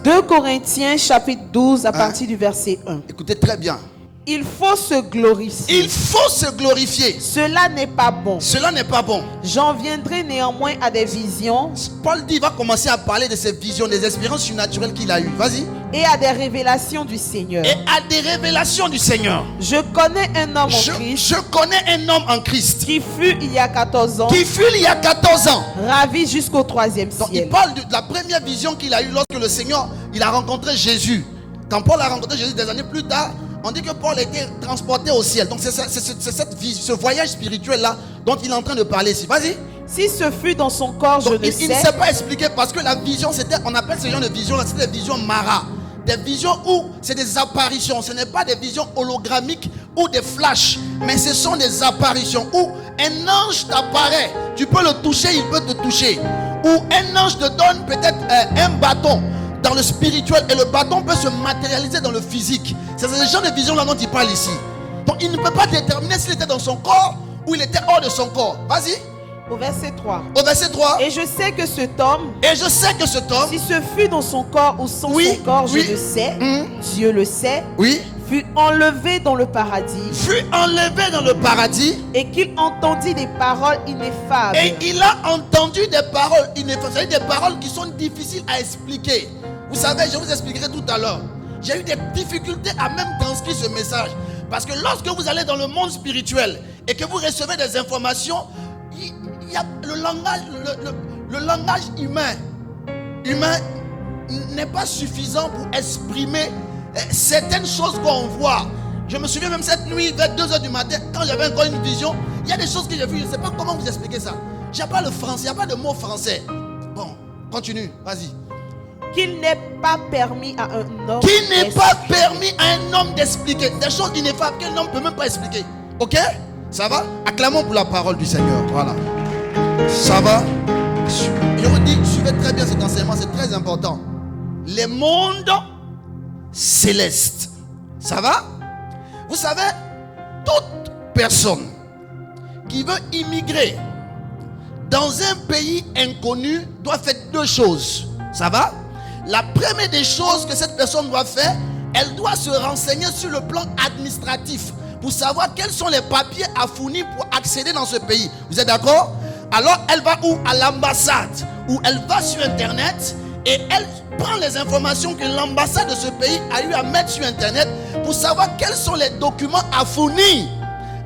2 Corinthiens chapitre 12 à partir du verset 1. Écoutez très bien. Il faut se glorifier. Il faut se glorifier. Cela n'est pas bon. Cela n'est pas bon. J'en viendrai néanmoins à des visions. Paul dit, il va commencer à parler de ses visions, des expériences surnaturelles qu'il a eues. Vas-y. Et à des révélations du Seigneur. Et à des révélations du Seigneur. Je connais un homme en Christ. Je connais un homme en Christ. Qui fut il y a 14 ans. Qui fut il y a 14 ans. Ravi jusqu'au 3e ciel. Donc il parle de la première vision qu'il a eue lorsque le Seigneur, il a rencontré Jésus. Quand Paul a rencontré Jésus des années plus tard, on dit que Paul était transporté au ciel. Donc c'est ce voyage spirituel là dont il est en train de parler ici. Vas-y. Si ce fut dans son corps, donc, je ne sais. Il ne sait pas expliquer parce que la vision, on appelle ce genre de vision là, c'est des visions mara. Des visions où c'est des apparitions. Ce n'est pas des visions hologrammiques ou des flashs, mais ce sont des apparitions où un ange t'apparaît. Tu peux le toucher, il peut te toucher. Ou un ange te donne peut-être un bâton dans le spirituel et le bâton peut se matérialiser dans le physique. C'est ce genre de vision là dont il parle ici. Donc il ne peut pas déterminer s'il était dans son corps ou il était hors de son corps. Vas-y. Au verset 3. Au verset 3. Et je sais que cet homme. Si ce fut dans son corps ou sans son corps, je le sais. Dieu le sait. Oui. Fut enlevé dans le paradis. Et qu'il entendit des paroles ineffables. Et il a entendu des paroles ineffables. C'est-à-dire des paroles qui sont difficiles à expliquer. Vous savez, je vous expliquerai tout à l'heure. J'ai eu des difficultés à même transcrire ce message. Parce que lorsque vous allez dans le monde spirituel et que vous recevez des informations, il y a le langage humain n'est pas suffisant pour exprimer certaines choses qu'on voit. Je me souviens même cette nuit vers 2h du matin, quand j'avais encore une vision, il y a des choses que j'ai vues, je ne sais pas comment vous expliquer ça. Je n'ai pas le français, il n'y a pas de mot français. Bon, continue, vas-y. Qu'il n'est pas permis à un homme. Qu'il n'est pas permis à un homme d'expliquer des choses ineffables qu'un homme ne peut même pas expliquer. Ok? Ça va? Acclamons pour la parole du Seigneur. Voilà. Ça va? Je vous dis, suivez très bien cet enseignement, c'est très important. Les mondes célestes. Ça va? Vous savez, toute personne qui veut immigrer dans un pays inconnu doit faire deux choses. Ça va? La première des choses que cette personne doit faire, elle doit se renseigner sur le plan administratif pour savoir quels sont les papiers à fournir pour accéder dans ce pays. Vous êtes d'accord? Alors elle va où? À l'ambassade, où elle va sur internet et elle prend les informations que l'ambassade de ce pays a eu à mettre sur internet pour savoir quels sont les documents à fournir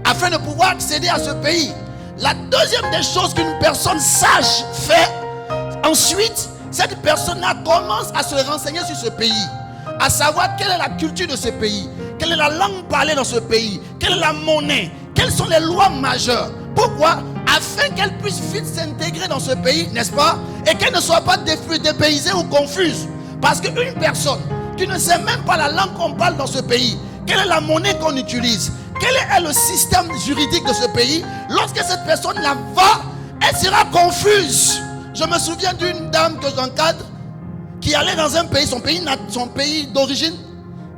afin de pouvoir accéder à ce pays. La deuxième des choses qu'une personne sage fait ensuite, cette personne-là commence à se renseigner sur ce pays, à savoir quelle est la culture de ce pays, quelle est la langue parlée dans ce pays, quelle est la monnaie, quelles sont les lois majeures. Pourquoi? Afin qu'elle puisse vite s'intégrer dans ce pays, n'est-ce pas? Et qu'elle ne soit pas dépaysée ou confuse. Parce qu'une personne qui ne sait même pas la langue qu'on parle dans ce pays, quelle est la monnaie qu'on utilise, quel est le système juridique de ce pays, lorsque cette personne-là va, elle sera confuse. Je me souviens d'une dame que j'encadre qui allait dans un pays, son pays d'origine.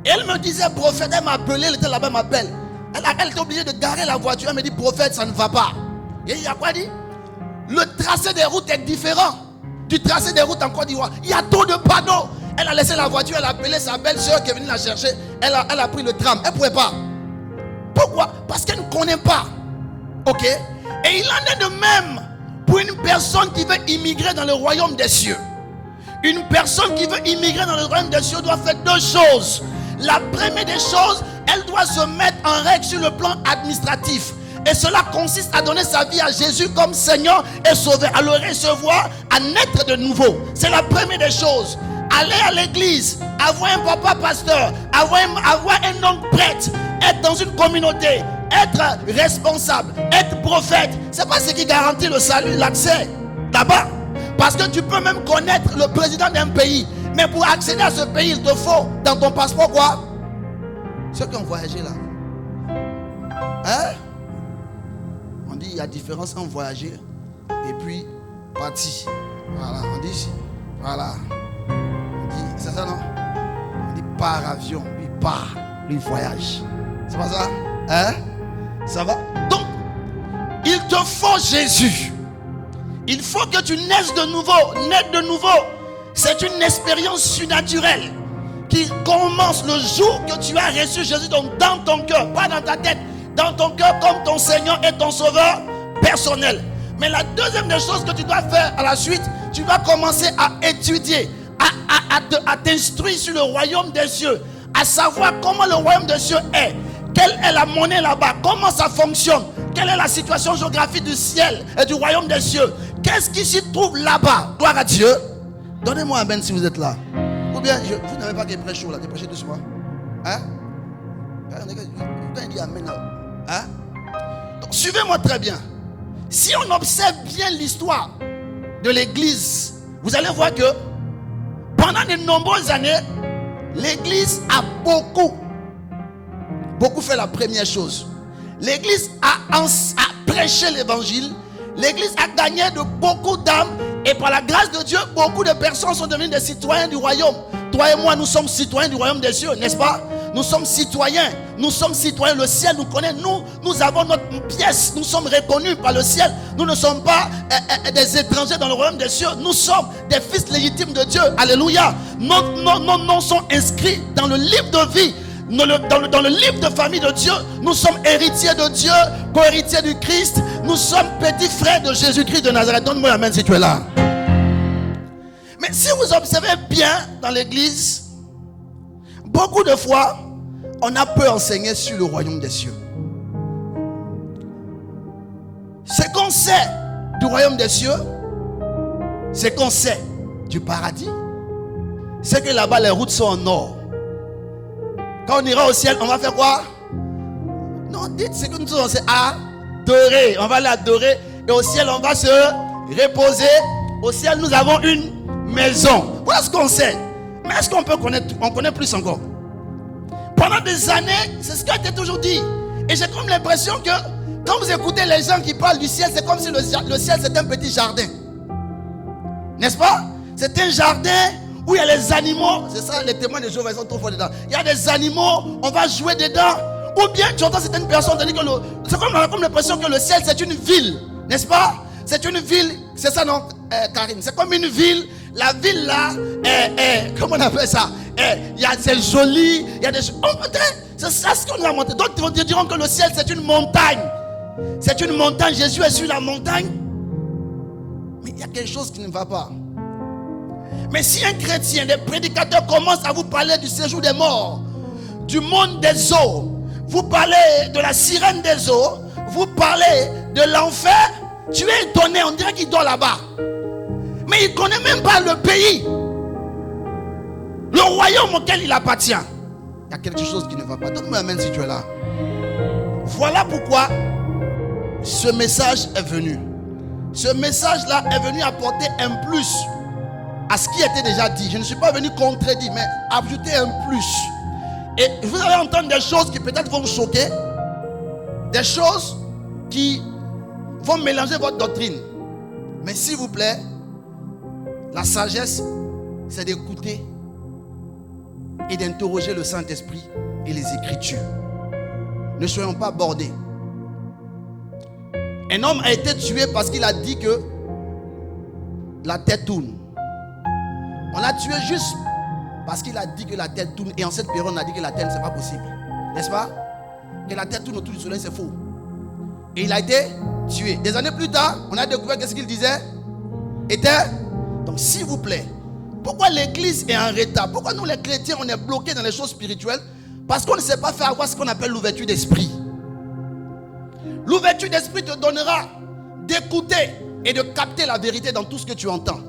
Et elle me disait, prophète, elle m'a appelé, elle était là-bas, elle m'appelle. Elle était obligée de garer la voiture. Elle me dit, prophète, ça ne va pas. Et il y a quoi dit? Le tracé des routes est différent du tracé des routes en Côte d'Ivoire. Il y a trop de panneaux. Elle a laissé la voiture, elle a appelé sa belle-sœur qui est venue la chercher. Elle a pris le tram. Elle ne pouvait pas. Pourquoi? Parce qu'elle ne connaît pas. Ok? Et il en est de même pour une personne qui veut immigrer dans le royaume des cieux. Une personne qui veut immigrer dans le royaume des cieux doit faire deux choses. La première des choses, elle doit se mettre en règle sur le plan administratif. Et cela consiste à donner sa vie à Jésus comme Seigneur et Sauveur, à le recevoir, à naître de nouveau. C'est la première des choses. Aller à l'église, avoir un papa pasteur, avoir un homme prêtre, être dans une communauté, être responsable, être prophète, c'est pas ce qui garantit le salut, l'accès là-bas. Parce que tu peux même connaître le président d'un pays, mais pour accéder à ce pays, il te faut dans ton passeport quoi? Ceux qui ont voyagé là. Hein? On dit il y a différence entre voyager et puis partir. Voilà, on dit voilà. On dit, c'est ça non? On dit par avion, puis part, lui voyage. C'est pas ça? Hein? Ça va? Donc, il te faut Jésus. Il faut que tu naisses de nouveau. Naître de nouveau, C'est une expérience surnaturelle qui commence le jour que tu as reçu Jésus dans ton cœur, pas dans ta tête, dans ton cœur comme ton Seigneur et ton Sauveur personnel. Mais la deuxième des choses que tu dois faire à la suite, tu vas commencer à étudier, à t'instruire sur le royaume des cieux, à savoir comment le royaume des cieux est, quelle est la monnaie là-bas, comment ça fonctionne, quelle est la situation géographique du ciel et du royaume des cieux, qu'est-ce qui s'y trouve là-bas. Gloire à Dieu. Donnez-moi un amen si vous êtes là. Ou bien, vous n'avez pas qu'à prêcher chaud là, prêchez doucement. Hein? Quand il dit amen là. Hein? Donc, suivez-moi très bien. Si on observe bien l'histoire de l'église, vous allez voir que pendant de nombreuses années, l'église a beaucoup fait la première chose. L'église a prêché l'évangile. L'église a gagné de beaucoup d'âmes. Et par la grâce de Dieu, beaucoup de personnes sont devenues des citoyens du royaume. Toi et moi, nous sommes citoyens du royaume des cieux, n'est-ce pas? Nous sommes citoyens. Nous sommes citoyens. Le ciel nous connaît. Nous avons notre pièce. Nous sommes reconnus par le ciel. Nous ne sommes pas des étrangers dans le royaume des cieux. Nous sommes des fils légitimes de Dieu. Alléluia. Nos noms sont inscrits dans le livre de vie. Dans le livre de famille de Dieu. Nous sommes héritiers de Dieu, co-héritiers du Christ. Nous sommes petits frères de Jésus-Christ de Nazareth. Donne-moi la main si tu es là. Mais si vous observez bien dans l'église, beaucoup de fois, on a peu enseigné sur le royaume des cieux. Ce qu'on sait du royaume des cieux, ce qu'on sait du paradis, c'est que là-bas les routes sont en or. Quand on ira au ciel, on va faire quoi? Non, dites ce que nous sommes, c'est adorer. On va l'adorer et au ciel, on va se reposer. Au ciel, nous avons une maison. Voilà ce qu'on sait. Mais est-ce qu'on peut connaître? On connaît plus encore. Pendant des années, c'est ce qui a été toujours dit. Et j'ai comme l'impression que quand vous écoutez les gens qui parlent du ciel, c'est comme si le ciel c'était un petit jardin. N'est-ce pas? C'est un jardin où il y a les animaux. C'est ça, les témoins de Jéhovah, ils sont trop forts dedans. Il y a des animaux, on va jouer dedans. Ou bien tu entends certaines personnes dire que c'est comme l'impression que le ciel c'est une ville. N'est-ce pas? C'est une ville, c'est ça non, Karine? C'est comme une ville. La ville là, comment on appelle ça? C'est joli, il y a des choses. C'est ça ce qu'on a montré. D'autres diront que le ciel c'est une montagne. C'est une montagne, Jésus est sur la montagne. Mais il y a quelque chose qui ne va pas. Mais si un chrétien, des prédicateurs commencent à vous parler du séjour des morts, du monde des eaux, vous parlez de la sirène des eaux, vous parlez de l'enfer, tu es étonné, on dirait qu'il dort là-bas. Mais il ne connaît même pas le pays, le royaume auquel il appartient. Il y a quelque chose qui ne va pas. Donne-moi la main si tu es là. Voilà pourquoi ce message est venu. Ce message-là est venu apporter un plus à ce qui était déjà dit. Je ne suis pas venu contredire, mais ajouter un plus. Et vous allez entendre des choses qui peut-être vont vous choquer. Des choses qui vont mélanger votre doctrine. Mais s'il vous plaît, la sagesse, c'est d'écouter et d'interroger le Saint-Esprit et les Écritures. Ne soyons pas bordés. Un homme a été tué parce qu'il a dit que la tête tourne. On l'a tué juste parce qu'il a dit que la tête tourne. Et en cette période, on a dit que la tête, c'est pas possible. N'est-ce pas? Que la tête tourne autour du soleil, c'est faux. Et il a été tué. Des années plus tard, on a découvert que ce qu'il disait était. Donc, s'il vous plaît, pourquoi l'église est en retard? Pourquoi nous, les chrétiens, on est bloqués dans les choses spirituelles? Parce qu'on ne sait pas faire avoir ce qu'on appelle l'ouverture d'esprit. L'ouverture d'esprit te donnera d'écouter et de capter la vérité dans tout ce que tu entends.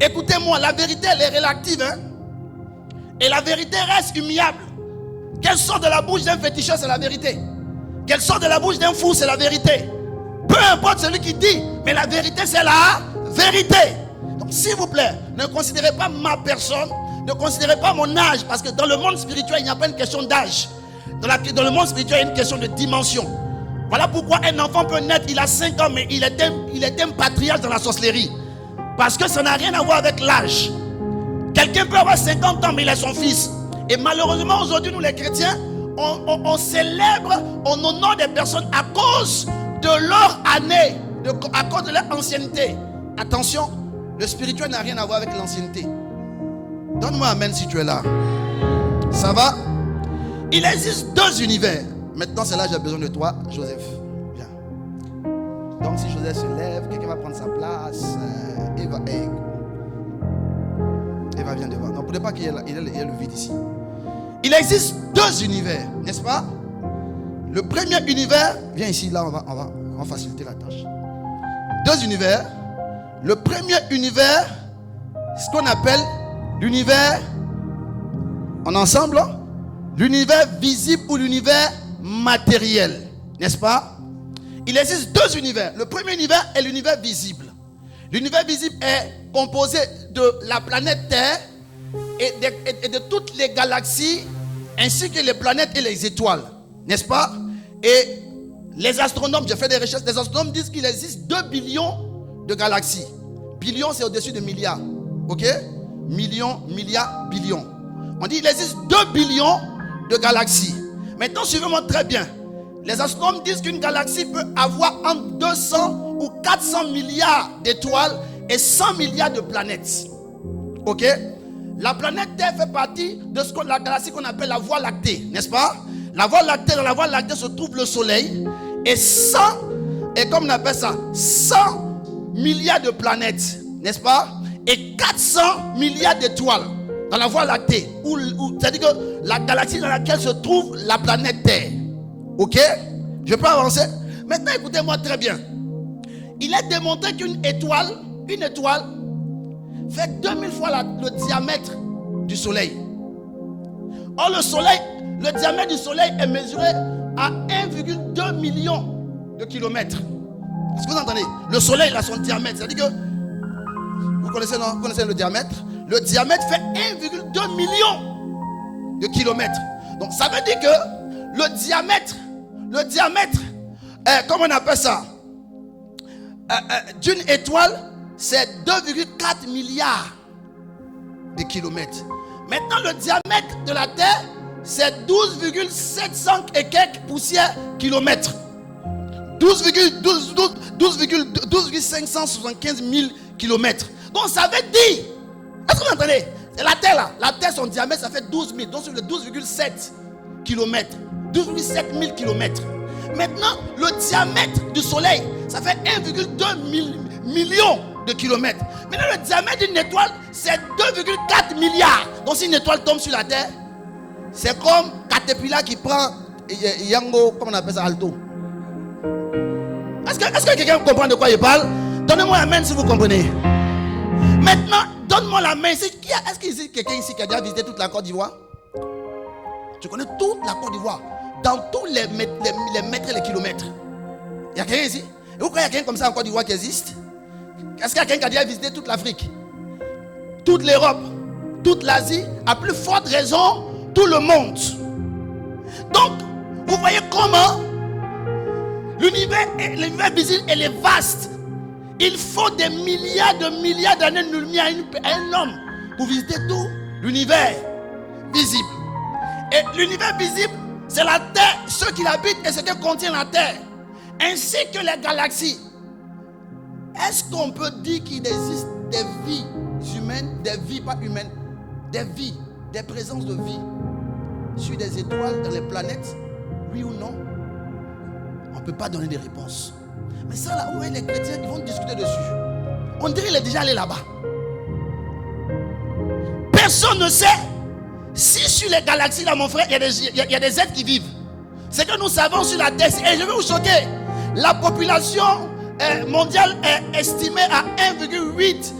Écoutez-moi, la vérité elle est relative, hein? Et la vérité reste humiliable. Qu'elle sort de la bouche d'un féticheur, c'est la vérité. Qu'elle sort de la bouche d'un fou, c'est la vérité. Peu importe celui qui dit, mais la vérité c'est la vérité. Donc s'il vous plaît, ne considérez pas ma personne, ne considérez pas mon âge, parce que dans le monde spirituel, il n'y a pas une question d'âge. Dans le monde spirituel, il y a une question de dimension. Voilà pourquoi un enfant peut naître, il a 5 ans, mais il est un patriarche dans la sorcellerie. Parce que ça n'a rien à voir avec l'âge. Quelqu'un peut avoir 50 ans, mais il est son fils. Et malheureusement, aujourd'hui, nous les chrétiens, on célèbre, on honore des personnes à cause de leur année, à cause de leur ancienneté. Attention, Le spirituel n'a rien à voir avec l'ancienneté. Donne-moi amen si tu es là. Ça va? Il existe deux univers. Maintenant, c'est là que j'ai besoin de toi, Joseph. Viens. Donc, si Joseph se lève, quelqu'un va prendre sa place. Eva, viens devant. Non, pour ne pas qu'il y ait le vide ici. Il existe deux univers, n'est-ce pas? Le premier univers, viens ici, là, on va faciliter la tâche. Deux univers. Le premier univers, ce qu'on appelle l'univers, en ensemble, l'univers visible ou l'univers matériel, n'est-ce pas? Il existe deux univers. Le premier univers est l'univers visible. L'univers visible est composé de la planète Terre et de toutes les galaxies, ainsi que les planètes et les étoiles, n'est-ce pas? Et les astronomes, j'ai fait des recherches, les astronomes disent qu'il existe 2 billions de galaxies. Billion, c'est au-dessus de milliards. Ok? Millions, milliards, billions. On dit qu'il existe 2 billions de galaxies. Maintenant, suivez-moi très bien. Les astronomes disent qu'une galaxie peut avoir entre 200 ou 400 milliards d'étoiles et 100 milliards de planètes. Ok? La planète Terre fait partie de la galaxie qu'on appelle la Voie lactée, n'est-ce pas? La Voie lactée, dans la Voie lactée se trouve le Soleil et 100, et comme on appelle ça, 100 milliards de planètes, n'est-ce pas? Et 400 milliards d'étoiles dans la Voie lactée, c'est-à-dire que la galaxie dans laquelle se trouve la planète Terre. Ok? Je peux avancer? Maintenant, écoutez-moi très bien. Il est démontré qu'une étoile fait 2000 fois le diamètre du Soleil. Or, le diamètre du Soleil est mesuré à 1,2 million de kilomètres. Est-ce que vous entendez? Le Soleil a son diamètre. C'est-à-dire que, vous connaissez le diamètre? Le diamètre fait 1,2 million de kilomètres. Donc, ça veut dire que le diamètre, comment on appelle ça? D'une étoile, c'est 2,4 milliards de kilomètres. Maintenant, le diamètre de la Terre, c'est 12,700 et quelques poussières kilomètres. 12,575 000 kilomètres. Donc, ça veut dire, est-ce que vous entendez? La Terre, là, son diamètre, ça fait 12 000. Donc, sur le 12,7 kilomètres. 12,7 000 kilomètres. Maintenant, le diamètre du Soleil, ça fait 1,2 million de kilomètres. Maintenant, le diamètre d'une étoile, c'est 2,4 milliards. Donc, si une étoile tombe sur la Terre, c'est comme Caterpillar qui prend Yango, comment on appelle ça, Alto. Est-ce que quelqu'un comprend de quoi il parle? Donnez-moi la main si vous comprenez. Maintenant, donne-moi la main. Est-ce qu'il y a quelqu'un ici qui a déjà visité toute la Côte d'Ivoire? Tu connais toute la Côte d'Ivoire, dans tous les mètres et les kilomètres. Il y a quelqu'un ici? Et vous croyez qu'il y a quelqu'un comme ça en Côte d'Ivoire qui existe? Est-ce qu'il y a quelqu'un qui a déjà visité toute l'Afrique, toute l'Europe, toute l'Asie, à plus forte raison, tout le monde? Donc, vous voyez comment l'univers visible, elle est vaste. Il faut des milliards d'années de lumière à un homme pour visiter tout l'univers visible. Et l'univers visible, c'est la Terre, ceux qui l'habitent et ce que contient la Terre, ainsi que les galaxies. Est-ce qu'on peut dire qu'il existe des vies humaines, des vies pas humaines, des vies, des présences de vie sur des étoiles, dans les planètes? Oui ou non? On ne peut pas donner des réponses. Mais ça là, où est les chrétiens qui vont discuter dessus? On dirait qu'il est déjà allé là-bas. Personne ne sait si sur les galaxies là, mon frère, il y a des êtres qui vivent. C'est que nous savons sur la Terre. Et je vais vous choquer. La population mondiale est estimée à 1,8.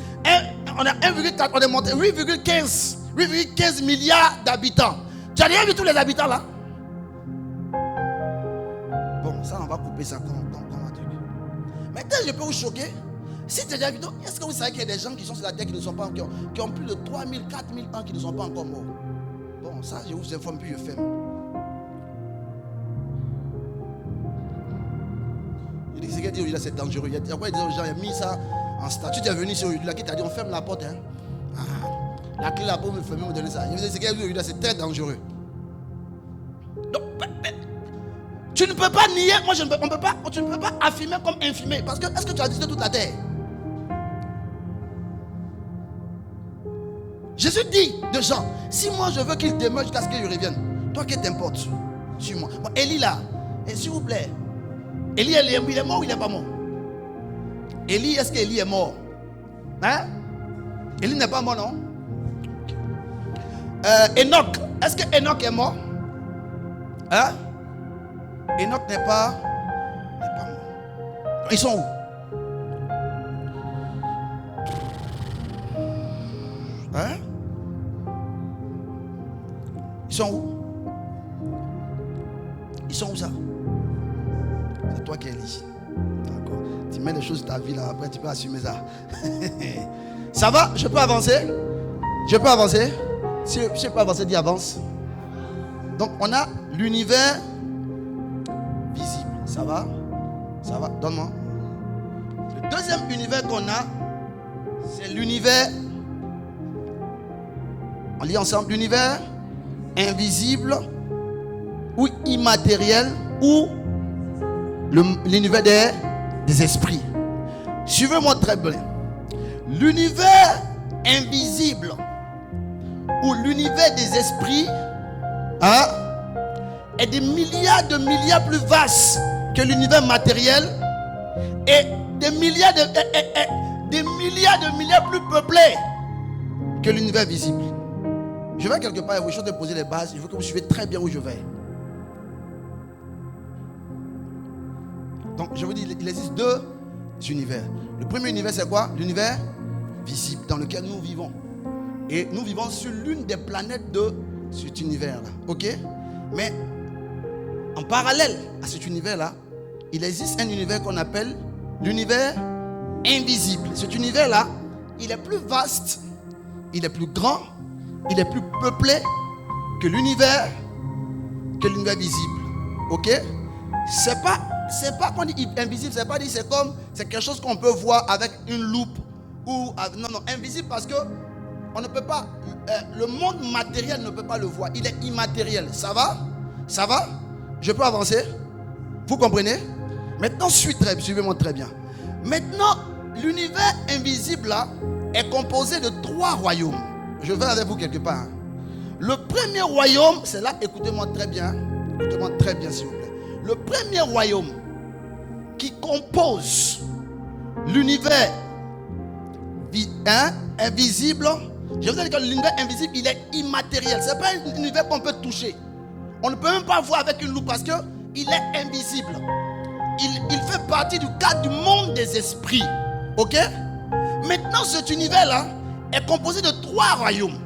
On a 1,4, on est monté 8,15 milliards d'habitants. Tu as déjà vu tous les habitants là? Bon, ça on va couper ça comme un truc. Maintenant je peux vous choquer. Si tu as déjà vu, est-ce que vous savez qu'il y a des gens qui sont sur la Terre qui ne sont pas encore, qui ont plus de 3000, 4000 ans qui ne sont pas encore morts? Bon, ça je vous informe puis je ferme. Il dit que c'est dangereux. Il y a quoi des gens qui ont mis ça en statut. Tu es venu sur là qui t'a dit on ferme la porte. Hein? La clé là pour me fermer, me donner ça. Il dit c'est très dangereux. Donc, tu ne peux pas nier. Moi, tu ne peux pas affirmer comme infirmer. Parce que est-ce que tu as visité toute la terre? Jésus dit de Jean, si moi je veux qu'il demeure jusqu'à ce qu'il revienne, toi qu'est-ce t'importe? Suis-moi. Bon, Élie là, s'il vous plaît, Élie il est mort ou il n'est pas mort? Élie, est-ce qu'Élie est mort? Hein? Élie n'est pas mort, non? Enoch, est-ce que Enoch est mort? Hein? Enoch n'est pas mort. Ils sont où? Hein? Ils sont où? Ils sont où ça? C'est toi qui Élie. D'accord. Tu mets les choses de ta vie là, après tu peux assumer ça. Ça va? Je peux avancer? Je peux avancer? Si je peux avancer, dis avance. Donc on a l'univers visible. Ça va? Ça va? Donne-moi. Le deuxième univers qu'on a, c'est l'univers. On lit ensemble l'univers invisible ou immatériel ou l'univers des esprits. Suivez-moi très bien. L'univers invisible ou l'univers des esprits est des milliards plus vaste que l'univers matériel et des milliards plus peuplé que l'univers visible. Je vais quelque part, je vais te poser les bases. Il faut que vous suivez très bien où je vais. Donc, je vous dis, il existe deux univers. Le premier univers, c'est quoi? L'univers visible dans lequel nous vivons. Et nous vivons sur l'une des planètes de cet univers-là. Ok? Mais en parallèle à cet univers-là, il existe un univers qu'on appelle l'univers invisible. Cet univers-là, il est plus vaste, il est plus grand, il est plus peuplé que l'univers visible. Ok? C'est pas qu'on dit invisible, c'est pas dit c'est quelque chose qu'on peut voir avec une loupe ou non, invisible parce que on ne peut pas, le monde matériel ne peut pas le voir, il est immatériel. Ça va? Ça va? Je peux avancer? Vous comprenez? Maintenant, suivez-moi très bien. Maintenant, l'univers invisible là est composé de 3 royaumes. Je vais avec vous quelque part. Le premier royaume, c'est là, écoutez-moi très bien. Écoutez-moi très bien, s'il vous plaît. Le premier royaume qui compose l'univers invisible, je vous ai dit que l'univers invisible, il est immatériel. Ce n'est pas un univers qu'on peut toucher. On ne peut même pas voir avec une loupe parce qu'il est invisible. Il fait partie du cadre du monde des esprits. Ok? Maintenant, cet univers-là est composé de 3 royaumes.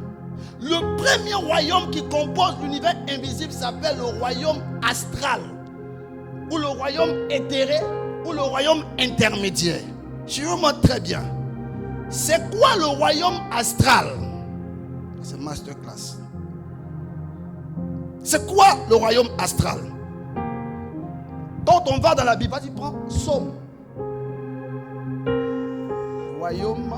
Le premier royaume qui compose l'univers invisible s'appelle le royaume astral, ou le royaume éthéré, ou le royaume intermédiaire. Suivez-moi très bien. C'est quoi le royaume astral? C'est masterclass. C'est quoi le royaume astral? Quand on va dans la Bible, vas-y, prends Somme. Royaume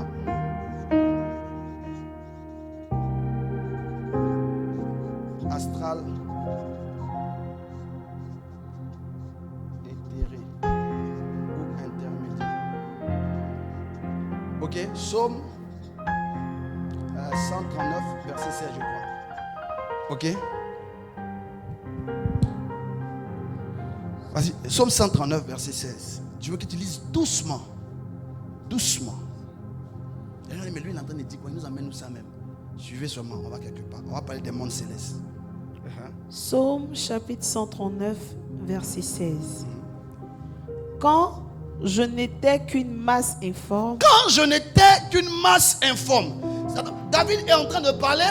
astral éthéré ou intermédiaire. Ok, Psaume 139 verset 16, je crois. Ok. Vas-y, Psaume 139 verset 16. Je veux que tu lises doucement. Doucement. Mais lui il est en train de dire quoi? Il nous amène où ça même? Suivez seulement, on va quelque part. On va parler des mondes célestes. Psaume chapitre 139 verset 16. Quand je n'étais qu'une masse informe. Quand je n'étais qu'une masse informe. David est en train de parler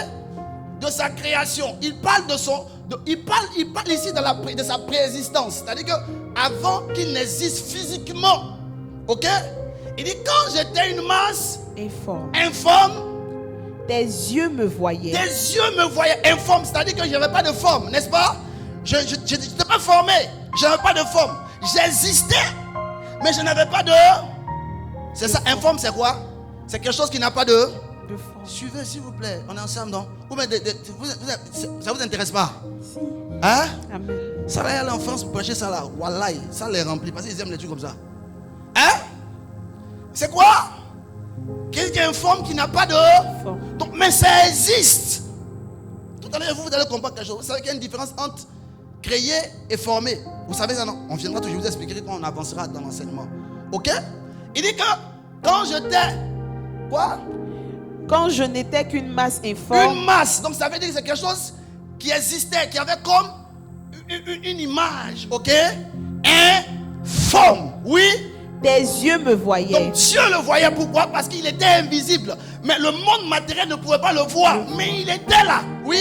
de sa création. Il parle de son... il parle ici de sa préexistence. C'est-à-dire qu'avant qu'il n'existe physiquement. Ok? Il dit quand j'étais une masse informe. Tes yeux me voyaient. Tes yeux me voyaient informe. C'est-à-dire que je n'avais pas de forme, n'est-ce pas? Je n'étais pas formé. Je n'avais pas de forme. J'existais, mais je n'avais pas de... C'est ça, informe, c'est quoi? C'est quelque chose qui n'a pas de forme. Suivez, s'il vous plaît. On est ensemble, non? Ça vous intéresse pas? Si. Hein? Amen. Ça va y aller en France pour prêcher ça là. Wallahi, ça les remplit parce qu'ils aiment les trucs comme ça. Hein? C'est quoi? qu'il y a une forme qui n'a pas de Forme. Donc, mais ça existe. Tout à l'heure, vous allez comprendre quelque chose. Vous savez qu'il y a une différence entre créer et former. Vous savez ça, non? On viendra toujours, je vous expliquerai quand on avancera dans l'enseignement. Ok? Il dit que quand j'étais quoi? Quand je n'étais qu'une masse informe. Une masse. Donc ça veut dire que c'est quelque chose qui existait, qui avait comme une image. Ok? Informe. Oui? Tes yeux me voyaient. Donc Dieu le voyait. Pourquoi? Parce qu'il était invisible. Mais le monde matériel ne pouvait pas le voir. Mais il était là. Oui?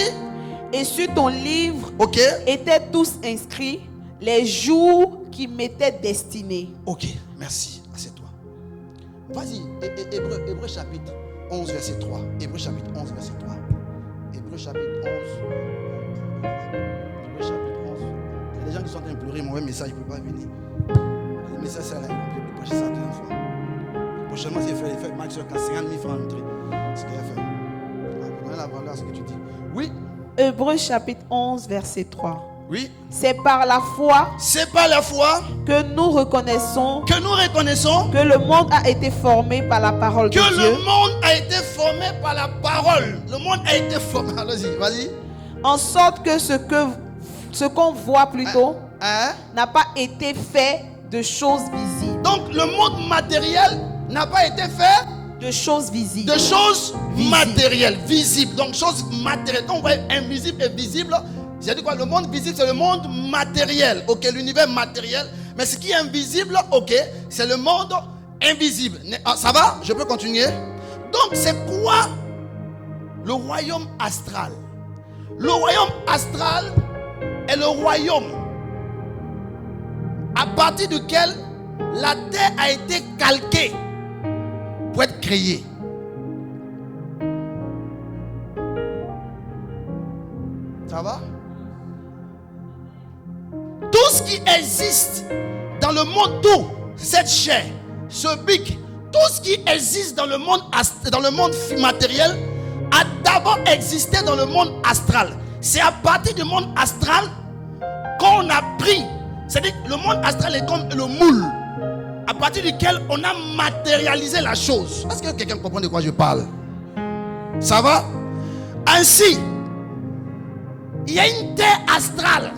Et sur ton livre Ok? étaient tous inscrits les jours qui m'étaient destinés. Ok, merci. Assieds-toi. Vas-y, Hébreu chapitre 11, verset 3. Hébreu chapitre 11, verset 3. Hébreu chapitre 11. Hébreu chapitre 11. Il y a des gens qui sont en train de pleurer, mon message, il ne peut pas venir. Le message, c'est là, il peut prêcher ça la deuxième fois. Prochainement, il fait max sur 50 000 francs à l'entrée. C'est ce qu'il a fait. Donne la valeur à ce que tu dis. Oui. Hébreu chapitre 11, verset 3. Oui. C'est par la foi C'est par la foi que nous reconnaissons que nous reconnaissons que le monde a été formé par la parole de que Dieu. le monde a été formé par la parole. Le monde a été formé. Allez-y, vas-y. En sorte que ce qu'on voit plutôt Hein? n'a pas été fait de choses visibles. Donc le monde matériel n'a pas été fait De choses visibles. de choses Visibles. matérielles, visibles. Donc choses matérielles. Quand on voit invisible et visible, j'ai dit quoi? Le monde visible, c'est le monde matériel. Ok, l'univers matériel. Mais ce qui est invisible, ok, c'est le monde invisible. Ah, ça va? Je peux continuer? Donc c'est quoi le royaume astral? Le royaume astral est le royaume à partir duquel la terre a été calquée pour être créée. Ça va? Tout ce qui existe dans le monde, tout, cette chair, ce bic, tout ce qui existe dans le monde matériel a d'abord existé dans le monde astral. C'est à partir du monde astral qu'on a pris. C'est-à-dire que le monde astral est comme le moule à partir duquel on a matérialisé la chose. Est-ce que quelqu'un comprend de quoi je parle? Ça va? Ainsi, il y a une terre astrale.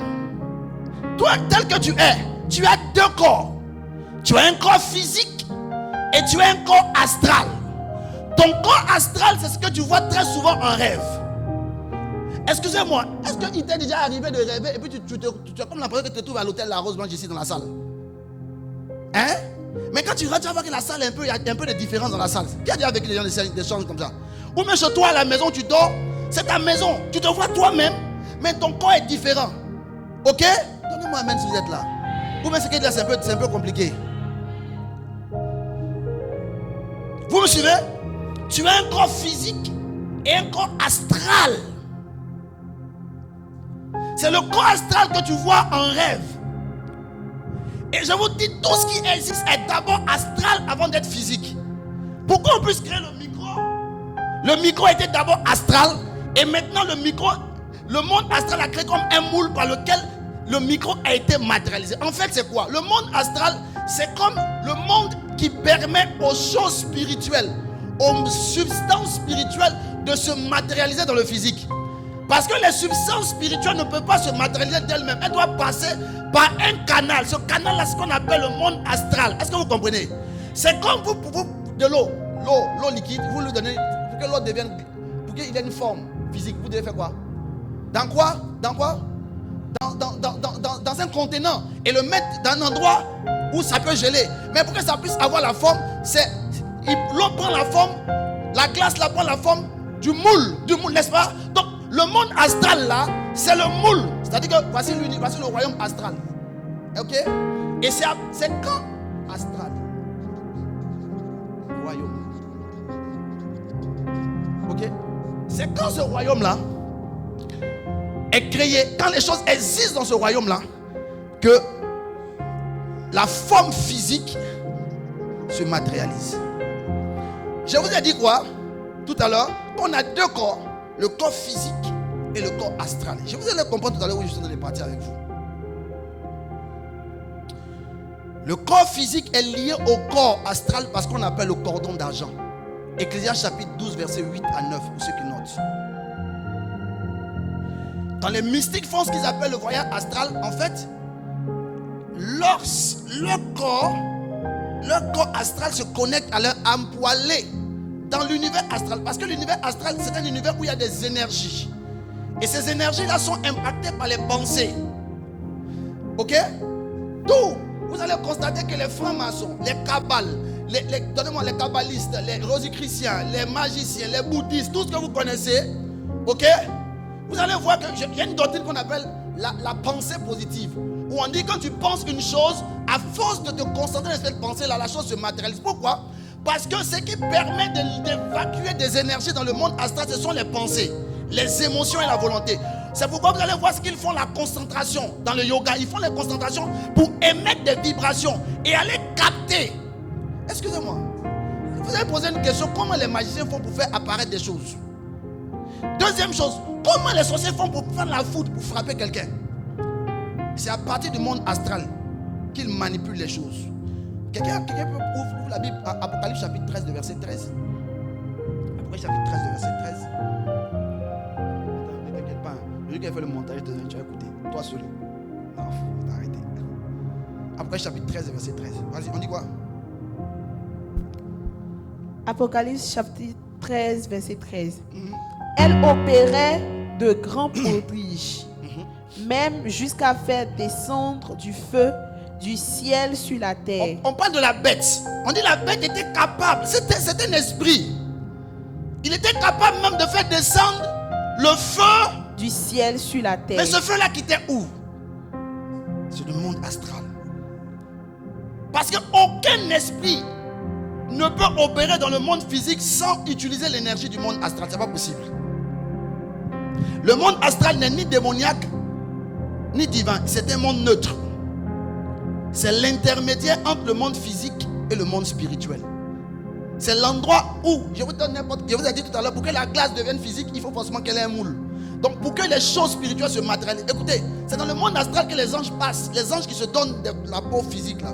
Toi, tel que tu es, tu as deux corps. Tu as un corps physique et tu as un corps astral. Ton corps astral, c'est ce que tu vois très souvent en rêve. Excusez-moi, est-ce qu'il t'est déjà arrivé de rêver et puis tu as comme l'impression que tu te trouves à l'hôtel La Rose Blanche ici dans la salle? Hein? Mais quand tu rentres, tu vas voir que la salle, il y a un peu de différence dans la salle. Qui a déjà vécu des gens des choses comme ça? Ou même chez toi à la maison, tu dors, c'est ta maison. Tu te vois toi-même, mais ton corps est différent. Ok? Donnez-moi un amen si vous êtes là. Ou même ce qui est là, c'est un peu compliqué. Vous me suivez? Tu as un corps physique et un corps astral. C'est le corps astral que tu vois en rêve. Et je vous dis, tout ce qui existe est d'abord astral avant d'être physique. Pour qu'on puisse créer le micro était d'abord astral. Et maintenant le monde astral a créé comme un moule par lequel le micro a été matérialisé. En fait, c'est quoi? Le monde astral, c'est comme le monde qui permet aux choses spirituelles, aux substances spirituelles de se matérialiser dans le physique. Parce que les substances spirituelles ne peuvent pas se matérialiser d'elles-mêmes. Elles doivent passer par un canal. Ce canal-là, c'est ce qu'on appelle le monde astral. Est-ce que vous comprenez? C'est comme vous de l'eau liquide, vous lui donnez, pour que l'eau devienne, pour qu'il ait une forme physique, vous devez faire quoi? Dans quoi? Dans un contenant. Et le mettre dans un endroit où ça peut geler. Mais pour que ça puisse avoir la forme, l'eau prend la forme, la glace la prend la forme du moule, n'est-ce pas? Donc, le monde astral là, c'est le moule. C'est-à-dire que voici le royaume astral. Ok? Et c'est quand astral? Royaume. Ok? C'est quand ce royaume-là est créé, quand les choses existent dans ce royaume-là, que la forme physique se matérialise. Je vous ai dit quoi tout à l'heure? On a deux corps, le corps physique et le corps astral. Je vous ai comprendre tout à l'heure où je suis en train de partir avec vous. Le corps physique est lié au corps astral parce qu'on appelle le cordon d'argent. Ecclésiaste chapitre 12, verset 8 à 9, pour ceux qui notent. Quand les mystiques font ce qu'ils appellent le voyage astral, en fait, leur corps astral se connecte à leur âme pour aller dans l'univers astral. Parce que l'univers astral, c'est un univers où il y a des énergies. Et ces énergies-là sont impactées par les pensées. Ok? D'où vous allez constater que les francs-maçons, les kabbales, donnez-moi les kabbalistes, les rosicruciens, les magiciens, les bouddhistes, tout ce que vous connaissez, ok? Vous allez voir qu'il y a une doctrine qu'on appelle la pensée positive. Où on dit que quand tu penses une chose, à force de te concentrer sur cette pensée-là, la chose se matérialise. Pourquoi? Parce que ce qui permet d'évacuer des énergies dans le monde astral, ce sont les pensées, les émotions et la volonté. C'est pourquoi vous allez voir ce qu'ils font, la concentration dans le yoga. Ils font la concentration pour émettre des vibrations et aller capter. Excusez-moi. Vous avez posé une question, comment les magiciens font pour faire apparaître des choses? Deuxième chose, comment les sorciers font pour faire la foudre, pour frapper quelqu'un? C'est à partir du monde astral qu'ils manipulent les choses. Quelqu'un peut ouvre la Bible, Apocalypse chapitre 13, de verset 13. Apocalypse chapitre 13, de verset 13. Ne t'inquiète pas, celui qui a fait le montage, tu vas écouter. Toi seul. Non, faut t'arrêter. Apocalypse chapitre 13, verset 13. Vas-y, on dit quoi? Apocalypse chapitre 13, verset 13. Elle opérait de grands prodiges, même jusqu'à faire descendre du feu du ciel sur la terre. On parle de la bête. On dit la bête était capable. C'était un esprit. Il était capable même de faire descendre le feu du ciel sur la terre. Mais ce feu-là quittait où? C'est le monde astral. Parce qu'aucun esprit ne peut opérer dans le monde physique sans utiliser l'énergie du monde astral. Ce n'est pas possible. Le monde astral n'est ni démoniaque ni divin. C'est un monde neutre. C'est l'intermédiaire entre le monde physique et le monde spirituel. C'est l'endroit où, je vous donne n'importe, je vous ai dit tout à l'heure, pour que la glace devienne physique, il faut forcément qu'elle ait un moule. Donc pour que les choses spirituelles se matérialisent, écoutez, c'est dans le monde astral que les anges passent. Les anges qui se donnent de la peau physique là.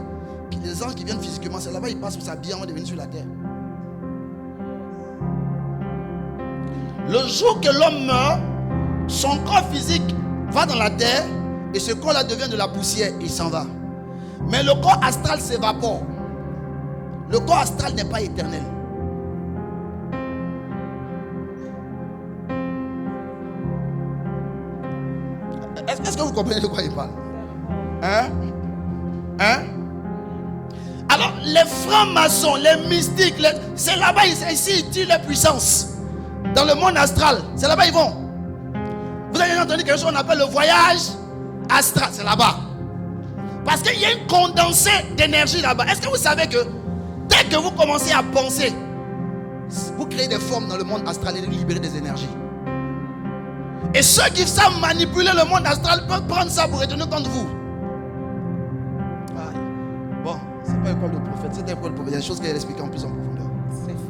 Les anges qui viennent physiquement, c'est là-bas ils passent pour s'habiller avant de venir sur la terre. Le jour que l'homme meurt, son corps physique va dans la terre et ce corps là devient de la poussière et il s'en va. Mais le corps astral s'évapore. Le corps astral n'est pas éternel. Est-ce que vous comprenez de quoi il parle? Hein? Alors, les francs-maçons, les mystiques, c'est là-bas, ici, ils tirent les puissances. Dans le monde astral, c'est là-bas ils vont. Vous avez entendu quelque chose qu'on appelle le voyage astral, c'est là-bas. Parce qu'il y a une condensée d'énergie là-bas. Est-ce que vous savez que dès que vous commencez à penser, vous créez des formes dans le monde astral et libérer des énergies. Et ceux qui savent manipuler le monde astral peuvent prendre ça pour retourner contre vous. Bon, c'est pas l'école de prophète, c'est l'école de prophète. Il y a des choses qu'elle explique en plus en profondeur.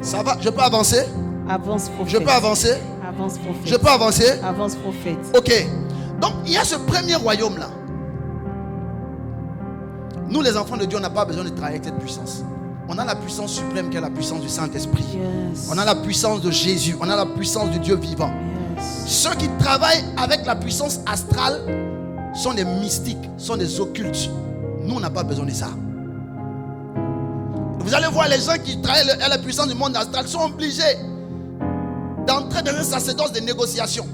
Ça va? Je peux avancer? Avance prophète. Je peux avancer? Avance prophète. Je peux avancer? Avance prophète. Ok. Donc il y a ce premier royaume là. Nous les enfants de Dieu, on n'a pas besoin de travailler avec cette puissance. On a la puissance suprême qui est la puissance du Saint-Esprit. Yes. On a la puissance de Jésus. On a la puissance du Dieu vivant. Yes. Ceux qui travaillent avec la puissance astrale sont des mystiques, sont des occultes. Nous, on n'a pas besoin de ça. Vous allez voir les gens qui travaillent à la puissance du monde astral sont obligés d'entrer dans un sacerdoce de négociation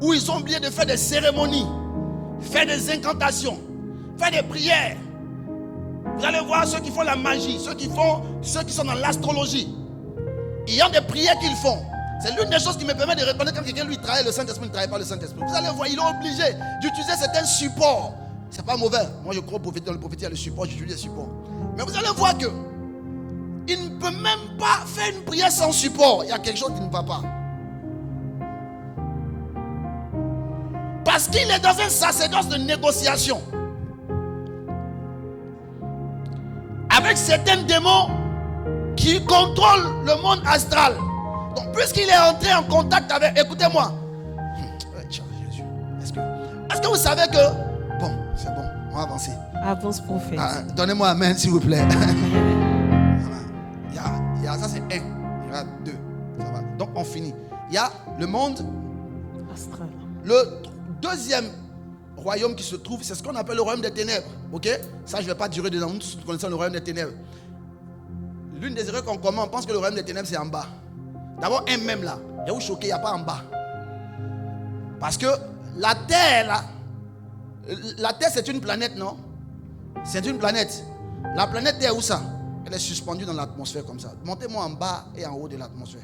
où ils sont obligés de faire des cérémonies, faire des incantations, faire des prières. Vous allez voir ceux qui font la magie, ceux qui sont dans l'astrologie. Il y a des prières qu'ils font. C'est l'une des choses qui me permet de reconnaître quand quelqu'un lui travaille le Saint-Esprit, ne travaille pas le Saint-Esprit. Vous allez voir, il est obligé d'utiliser certains supports. C'est pas mauvais. Moi je crois au prophète, dans le prophète il y a le support, j'utilise les supports. Mais vous allez voir que il ne peut même pas faire une prière sans support. Il y a quelque chose qui ne va pas. Parce qu'il est dans un sacerdoce de négociation. Avec certains démons qui contrôlent le monde astral. Donc puisqu'il est entré en contact avec... Écoutez-moi. Est-ce que vous savez que... Bon, c'est bon, on va avancer. Avance prophète. Donnez-moi amen s'il vous plaît. Ça c'est un. Il y aura 2. Ça va. Donc on finit. Il y a le monde astral. Le deuxième royaume qui se trouve, c'est ce qu'on appelle le royaume des ténèbres. Ok? Ça, je ne vais pas durer dedans. Nous tous connaissons le royaume des ténèbres. L'une des erreurs qu'on commet, on pense que le royaume des ténèbres, c'est en bas. D'abord, un même là. Et où choqué, il n'y a pas en bas. Parce que la terre, là, la terre, c'est une planète, non? C'est une planète. La planète Terre, où ça? Elle est suspendue dans l'atmosphère comme ça. Montez-moi en bas et en haut de l'atmosphère.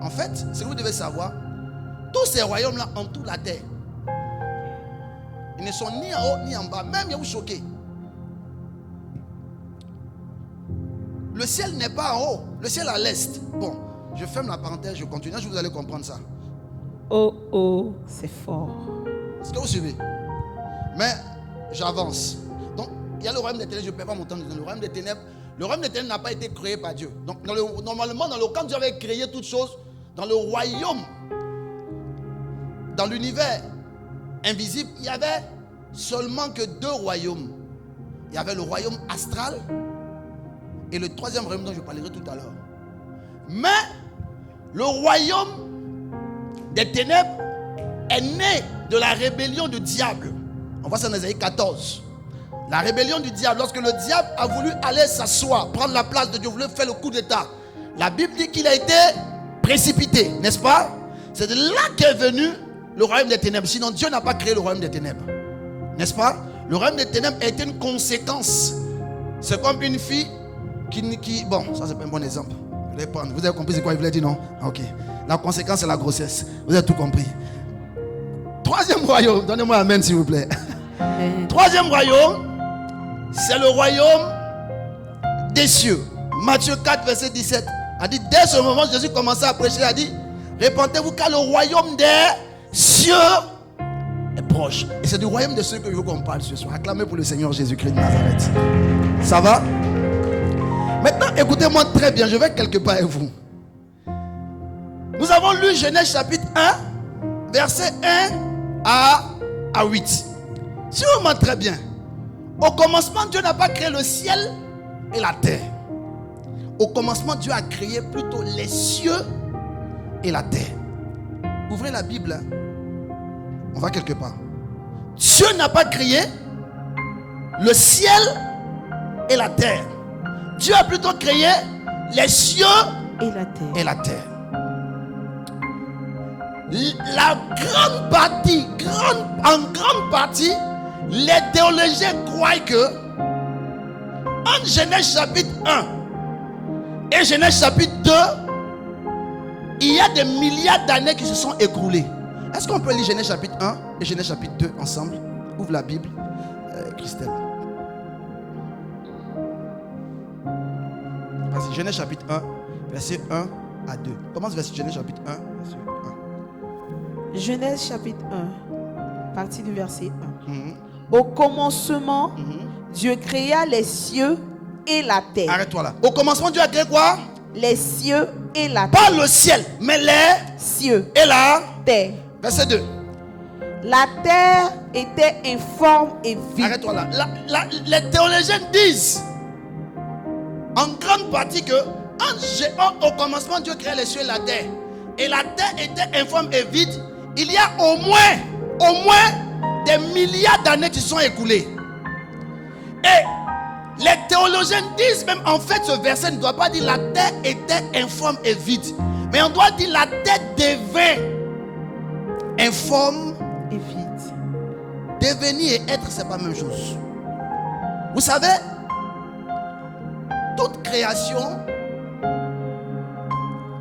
En fait, ce que vous devez savoir, tous ces royaumes-là entourent la terre. Ils ne sont ni en haut ni en bas. Même, il y a vous choqué. Le ciel n'est pas en haut. Le ciel est à l'est. Bon, je ferme la parenthèse, je continue. Vous allez comprendre ça. Oh, c'est fort. Est-ce que vous suivez? Mais j'avance. Donc, il y a le royaume des ténèbres. Je ne perds pas mon temps dans le royaume des ténèbres. Le royaume des ténèbres n'a pas été créé par Dieu. Donc, normalement, quand Dieu avait créé toutes choses, dans le royaume, dans l'univers invisible, il y avait seulement que 2 royaumes. Il y avait le royaume astral et le troisième royaume dont je parlerai tout à l'heure. Mais le royaume des ténèbres est né de la rébellion du diable. On voit ça dans Ésaïe 14. La rébellion du diable, lorsque le diable a voulu aller s'asseoir, prendre la place de Dieu, voulait faire le coup d'état. La Bible dit qu'il a été précipité, n'est-ce pas? C'est de là qu'est venu le royaume des ténèbres. Sinon, Dieu n'a pas créé le royaume des ténèbres, n'est-ce pas? Le royaume des ténèbres a été une conséquence. C'est comme une fille qui bon, ça c'est pas un bon exemple. Vous avez compris c'est quoi il voulait dire, non? Ok. La conséquence c'est la grossesse. Vous avez tout compris. Troisième royaume, donnez-moi amen s'il vous plaît. Troisième royaume, c'est le royaume des cieux. Matthieu 4 verset 17 a dit, dès ce moment Jésus commençait à prêcher, il a dit, répentez-vous car le royaume des cieux est proche. Et c'est du royaume des cieux que je veux qu'on parle ce soir. Acclamez pour le Seigneur Jésus-Christ de Nazareth. Ça va? Maintenant, écoutez-moi très bien, je vais quelque part avec vous. Nous avons lu Genèse chapitre 1, verset 1 à 8. Si vous m'entendez très bien, au commencement, Dieu n'a pas créé le ciel et la terre. Au commencement, Dieu a créé plutôt les cieux et la terre. Ouvrez la Bible. On va quelque part. Dieu n'a pas créé le ciel et la terre. Dieu a plutôt créé les cieux et la terre. La grande partie, en grande partie, les théologiens croient que en Genèse chapitre 1 et Genèse chapitre 2, il y a des milliards d'années qui se sont écoulées. Est-ce qu'on peut lire Genèse chapitre 1 et Genèse chapitre 2 ensemble? Ouvre la Bible, Christelle. Vas-y, Genèse chapitre 1, verset 1 à 2. Commence verset Genèse chapitre 1, verset 1. Genèse chapitre 1, partie du verset 1. Au commencement, Dieu créa les cieux et la terre. Arrête-toi là. Au commencement, Dieu a créé quoi? Les cieux et la terre. Pas le ciel, mais les cieux et la terre. Verset 2. La terre était informe et vide. Arrête-toi là. Les théologiens disent en grande partie que au commencement, Dieu créa les cieux et la terre. Et la terre était informe et vide. Il y a au moins des milliards d'années qui sont écoulées. Et les théologiens disent même, en fait, ce verset ne doit pas dire la terre était informe et vide. Mais on doit dire la terre devint informe et vide. Devenir et être, c'est pas la même chose. Vous savez, toute création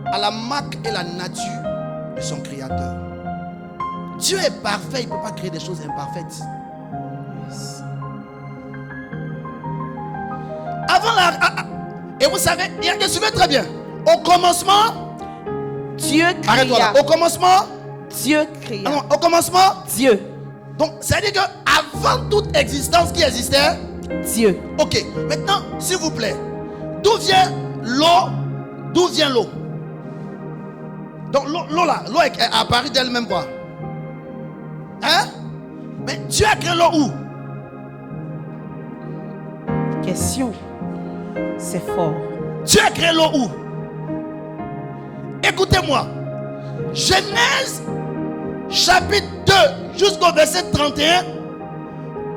a la marque et la nature de son créateur. Dieu est parfait, il ne peut pas créer des choses imparfaites. Yes. Et vous savez, suivez très bien. Au commencement, Dieu créa. Arrête-toi là. Au commencement, Dieu créa. Non, au commencement, Dieu. Donc, ça veut dire qu'avant toute existence qui existait, Dieu. Ok, maintenant, s'il vous plaît, d'où vient l'eau? D'où vient l'eau? Donc, l'eau là, l'eau est apparue d'elle-même quoi? Hein? Mais Dieu a créé l'eau où? Question. C'est fort. Dieu a créé l'eau où? Écoutez-moi. Genèse chapitre 2 jusqu'au verset 31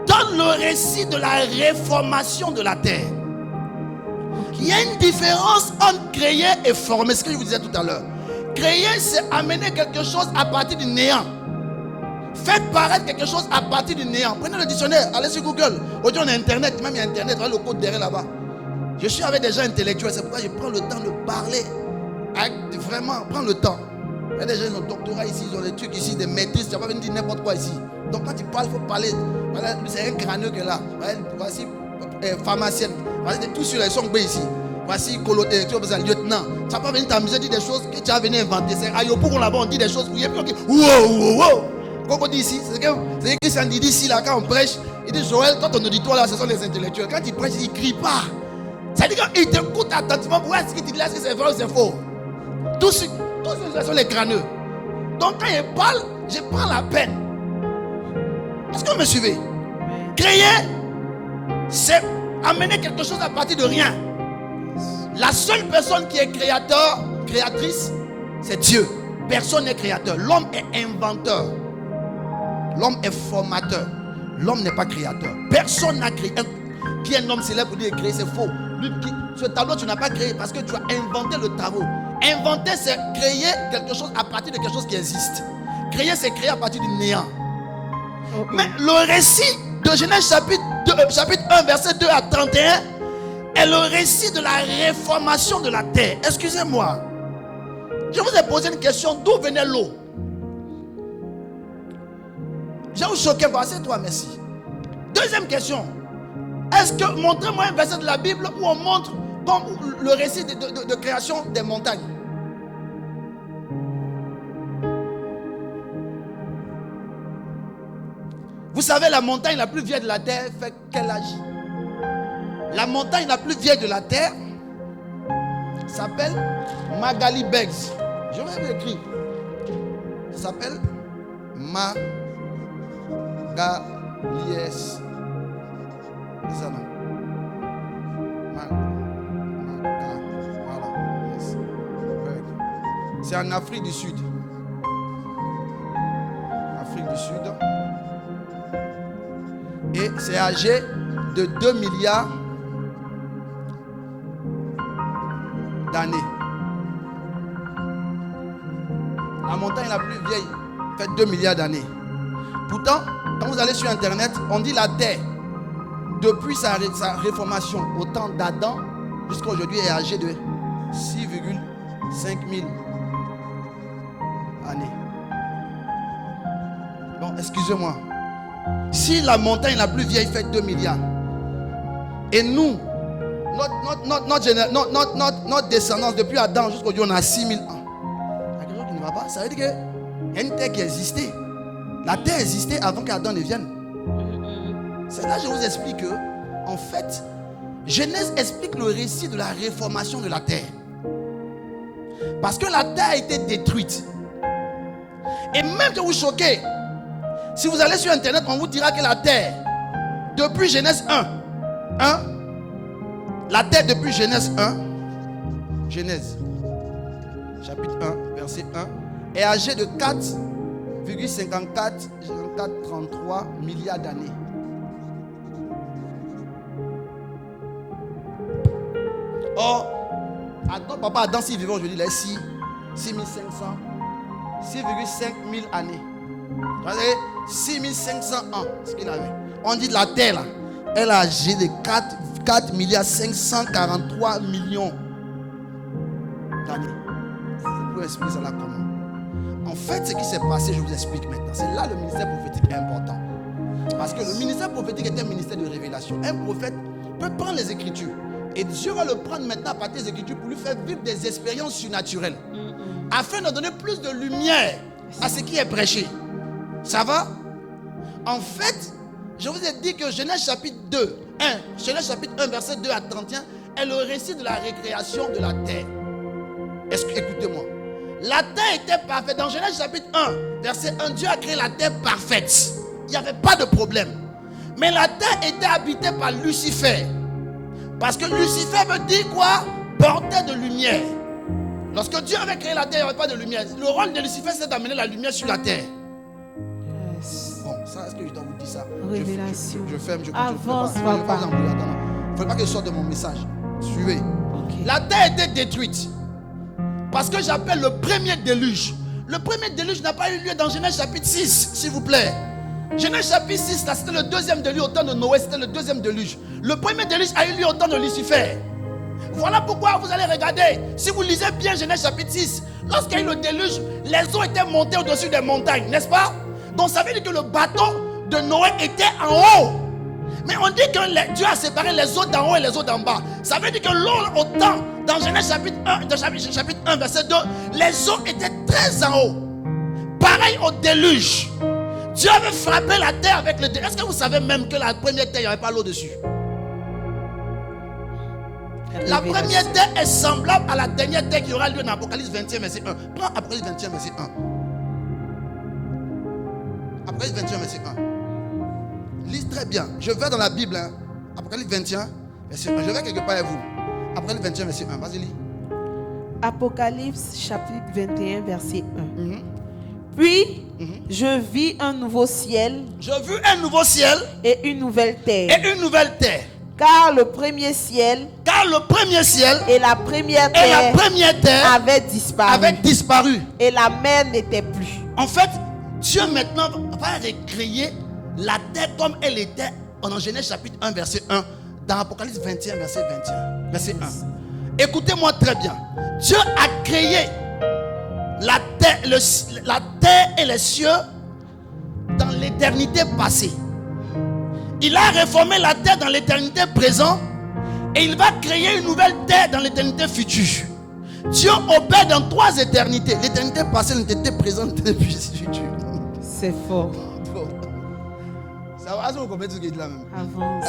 donne le récit de la réformation de la terre. Il y a une différence entre créer et former. Ce que je vous disais tout à l'heure. Créer, c'est amener quelque chose à partir du néant. Faites paraître quelque chose à partir du néant. Prenez le dictionnaire, allez sur Google. Aujourd'hui on a Internet, même il y a Internet, voilà le code derrière là-bas. Je suis avec des gens intellectuels, c'est pourquoi je prends le temps de parler. Vraiment, prends le temps. Il y a des gens qui ont un doctorat ici, ils ont des trucs ici, des maîtrises, tu vas pas venir dire n'importe quoi ici. Donc quand tu parles, il faut parler. Voilà, c'est un crâneux qui est là. Voilà, voici pharmacienne. Voici tout sur les sons ici. Voici lieutenant. Tu vas pas venir t'amuser à dire des choses que tu as venu inventer. C'est Ayopo qu'on là-bas, on dit des choses. Wow. Quand on dit ici, c'est que Christian dit ici, là, quand on prêche, il dit Joël, toi ton auditoire là, ce sont les intellectuels. Quand il prêche, il ne crie pas. Ça veut dire qu'il t'écoute attentivement pour voir ce qu'il dit là, est-ce que c'est vrai ou c'est faux. Tous ceux sont les crâneux. Donc quand il parle, je prends la peine. Est-ce que vous me suivez? Créer, c'est amener quelque chose à partir de rien. La seule personne qui est créateur, créatrice, c'est Dieu. Personne n'est créateur. L'homme est inventeur. L'homme est formateur. L'homme n'est pas créateur. Personne n'a créé. Qui est un homme célèbre pour dire créer, c'est faux. Ce tableau, tu n'as pas créé parce que tu as inventé le tableau. Inventer, c'est créer quelque chose à partir de quelque chose qui existe. Créer, c'est créer à partir du néant. Mais le récit de Genèse chapitre 1, verset 2 à 31 est le récit de la réformation de la terre. Excusez-moi. Je vous ai posé une question. D'où venait l'eau? Je vais vous choquer. C'est toi, merci. Deuxième question. Est-ce que, montrez-moi un verset de la Bible où on montre comme le récit de création des montagnes. Vous savez, la montagne la plus vieille de la terre fait quel âge? La montagne la plus vieille de la terre s'appelle Magali Beggs. Je vais vous écrire. Ça s'appelle Magalies. C'est ça, non? Voilà. Yes. C'est en Afrique du Sud. Afrique du Sud. Et c'est âgé de 2 milliards d'années. La montagne la plus vieille fait 2 milliards d'années. Pourtant, quand vous allez sur Internet, on dit la Terre, depuis sa réformation au temps d'Adam jusqu'à aujourd'hui, est âgée de 6,5 000 années. Bon, excusez-moi. Si la montagne la plus vieille fait 2 milliards, et nous, notre descendance depuis Adam jusqu'aujourd'hui, on a 6 000 ans. Il y a quelque chose qui ne va pas. Ça veut dire qu'il y a une terre qui existait. La terre existait avant qu'Adam ne vienne. C'est là que je vous explique que, en fait, Genèse explique le récit de la réformation de la terre. Parce que la terre a été détruite. Et même que vous choquez, si vous allez sur Internet, on vous dira que la terre, depuis Genèse 1, la terre depuis Genèse 1, Genèse, chapitre 1, verset 1, est âgée de 4,5433 milliards d'années. Or, papa Adam, s'il vivait aujourd'hui, il est 6,500 années. Vous savez, 6500 ans, ce qu'il avait. On dit de la terre, là, elle a âgé de 4 milliards 543 millions d'années. Vous pouvez expliquer ça là comment? En fait, ce qui s'est passé, je vous explique maintenant. C'est là le ministère prophétique est important. Parce que le ministère prophétique est un ministère de révélation. Un prophète peut prendre les Écritures. Et Dieu va le prendre maintenant à partir des Écritures pour lui faire vivre des expériences surnaturelles. Afin de donner plus de lumière à ce qui est prêché. Ça va? En fait, je vous ai dit que Genèse chapitre 1, verset 2 à 31 est le récit de la récréation de la terre. Écoutez-moi. La terre était parfaite. Dans Genèse chapitre 1, verset 1, Dieu a créé la terre parfaite. Il n'y avait pas de problème. Mais la terre était habitée par Lucifer. Parce que Lucifer veut dire quoi? Porteur de lumière. Lorsque Dieu avait créé la terre, il n'y avait pas de lumière. Le rôle de Lucifer, c'est d'amener la lumière sur la terre. Yes. Bon, ça, est-ce que je dois vous dire ça? Révélation. Je ferme, je Avance, continue. Il papa. ne faut pas que je sorte de mon message. Suivez. Ok. La terre était détruite. Parce que j'appelle le premier déluge. Le premier déluge n'a pas eu lieu dans Genèse chapitre 6, s'il vous plaît. Genèse chapitre 6, là, c'était le deuxième déluge au temps de Noé, c'était le deuxième déluge. Le premier déluge a eu lieu au temps de Lucifer. Voilà pourquoi vous allez regarder. Si vous lisez bien Genèse chapitre 6, lorsqu'il y a eu le déluge, les eaux étaient montées au-dessus des montagnes, n'est-ce pas? Donc ça veut dire que le bateau de Noé était en haut. Mais on dit que Dieu a séparé les eaux d'en haut et les eaux d'en bas. Ça veut dire que l'eau au temps, dans Genèse chapitre 1, chapitre 1, verset 2, les eaux étaient très en haut. Pareil au déluge. Dieu avait frappé la terre avec le déluge. Est-ce que vous savez même que la première terre, il n'y avait pas l'eau dessus? La première terre est semblable à la dernière terre qui aura lieu dans Apocalypse 21, verset 1. Prends Apocalypse 21, verset 1. Apocalypse 21, verset 1. Lise très bien. Je vais dans la Bible. Hein. Apocalypse 21, verset 1. Je vais quelque part avec vous. Apocalypse 21, verset 1. Vas-y, lis. Apocalypse chapitre 21, verset 1. Puis, je vis un nouveau ciel. Je vis un nouveau ciel. Et une nouvelle terre. Et une nouvelle terre. Car le premier ciel. Car le premier ciel. Et la première terre. Avaient disparu. Et la mer n'était plus. En fait, Dieu maintenant va recréer la terre comme elle était en Genèse chapitre 1, verset 1. Dans Apocalypse 21, verset 21. Verset 1. Écoutez-moi très bien. Dieu a créé la terre et les cieux dans l'éternité passée. Il a réformé la terre dans l'éternité présente et il va créer une nouvelle terre dans l'éternité future. Dieu opère dans 3 éternités. L'éternité passée, l'éternité présente, l'éternité future. C'est fort. Ça va, vous comprenez tout ce qu'il dit là même? Avance.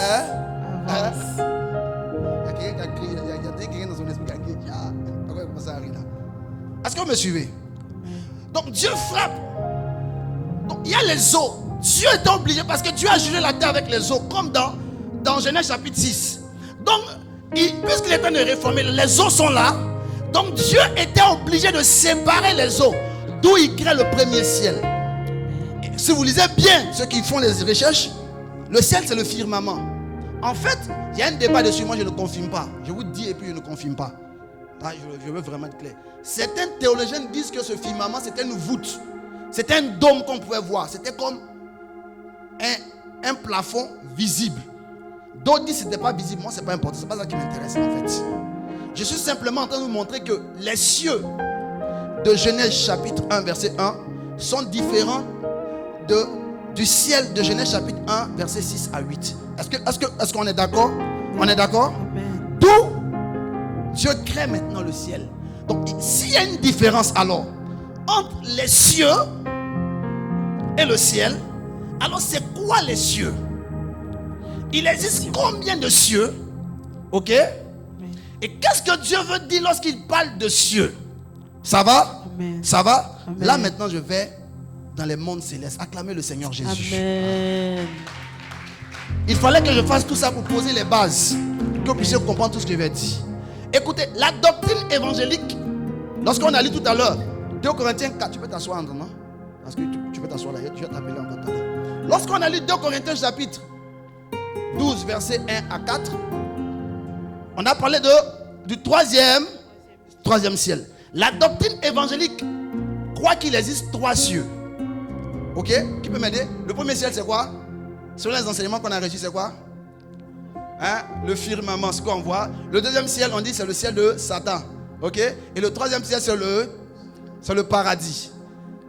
Avance. Il y a quelqu'un dans son esprit qui a dit, pourquoi il commence à rire là? Est-ce que vous me suivez? Donc Dieu frappe. Donc il y a les eaux. Dieu est obligé parce que Dieu a jugé la terre avec les eaux, comme dans Genèse chapitre 6. Donc, puisqu'il est en train de réformer, les eaux sont là. Donc Dieu était obligé de séparer les eaux, d'où il crée le premier ciel. Et si vous lisez bien ceux qui font les recherches, le ciel c'est le firmament. En fait, il y a un débat dessus, moi je ne confirme pas. Je vous dis et puis je ne confirme pas. Ah, je veux vraiment être clair. Certains théologiens disent que ce firmament c'était une voûte. C'était un dôme qu'on pouvait voir. C'était comme un plafond visible. D'autres disent que ce n'était pas visible. Moi, ce n'est pas important. Ce n'est pas ça qui m'intéresse en fait. Je suis simplement en train de vous montrer que les cieux de Genèse chapitre 1, verset 1 sont différents du ciel de Genèse chapitre 1, verset 6 à 8. Est-ce qu'on est d'accord? On est d'accord? D'où Dieu crée maintenant le ciel. Donc, s'il y a une différence alors entre les cieux et le ciel, alors c'est quoi les cieux? Il existe combien de cieux? Ok? Et qu'est-ce que Dieu veut dire lorsqu'il parle de cieux? Ça va? Amen. Ça va? Amen. Là maintenant je vais dans les mondes célestes. Acclamez le Seigneur Jésus. Amen. Il fallait que je fasse tout ça pour poser les bases, que vous puissiez comprendre tout ce que je vais dire. Écoutez, la doctrine évangélique, lorsqu'on a lu tout à l'heure, 2 Corinthiens 4, tu peux t'asseoir en non? Parce que tu peux t'asseoir là, je vais t'appeler encore tout à l'heure. Lorsqu'on a lu 2 Corinthiens chapitre 12, versets 1 à 4, on a parlé du troisième ciel. La doctrine évangélique croit qu'il existe 3 cieux. Ok? Qui peut m'aider? Le premier ciel c'est quoi? Selon les enseignements qu'on a reçus, c'est quoi? Hein? Le firmament, ce qu'on voit. Le deuxième ciel, on dit c'est le ciel de Satan. Ok? Et le troisième ciel, c'est le paradis.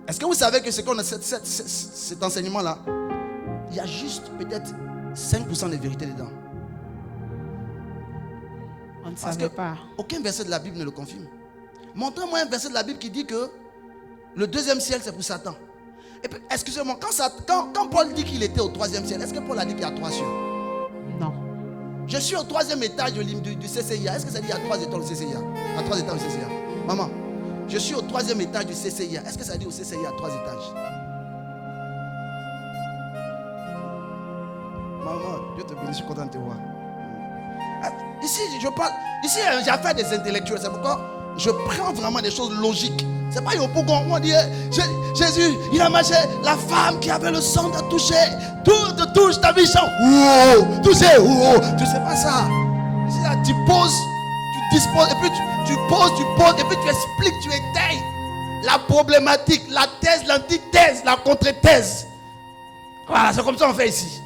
Est-ce que vous savez que cet enseignement-là, il y a juste peut-être 5% de vérité dedans? On ne Parce savait que pas. aucun verset de la Bible ne le confirme. Montrez-moi un verset de la Bible qui dit que le deuxième ciel, c'est pour Satan. Et puis, excusez-moi, quand Paul dit qu'il était au troisième ciel, est-ce que Paul a dit qu'il y a 3 cieux? Non. Je suis au 3e étage du CCIA. Est-ce que ça dit qu'il y a 3 étages au CCIA? Il y a 3 étages au CCIA. Maman, je suis au 3e étage du CCIA. Est-ce que ça dit au CCIA il y a 3 étages? Maman, Dieu te bénisse, je suis content de te voir. Ici, je parle. Ici, j'ai affaire des intellectuels. C'est pourquoi je prends vraiment des choses logiques. C'est pas Yopougon. On dit Jésus, il a marché. La femme qui avait le sang de toucher. Tout te touche ta vie. Ouh, toucher. Ouh. Tu sais pas ça. Ici, là, tu poses, tu disposes. Et puis tu poses. Et puis tu expliques, tu étayes la problématique, la thèse, l'antithèse, la contre-thèse. Voilà, c'est comme ça qu'on fait ici.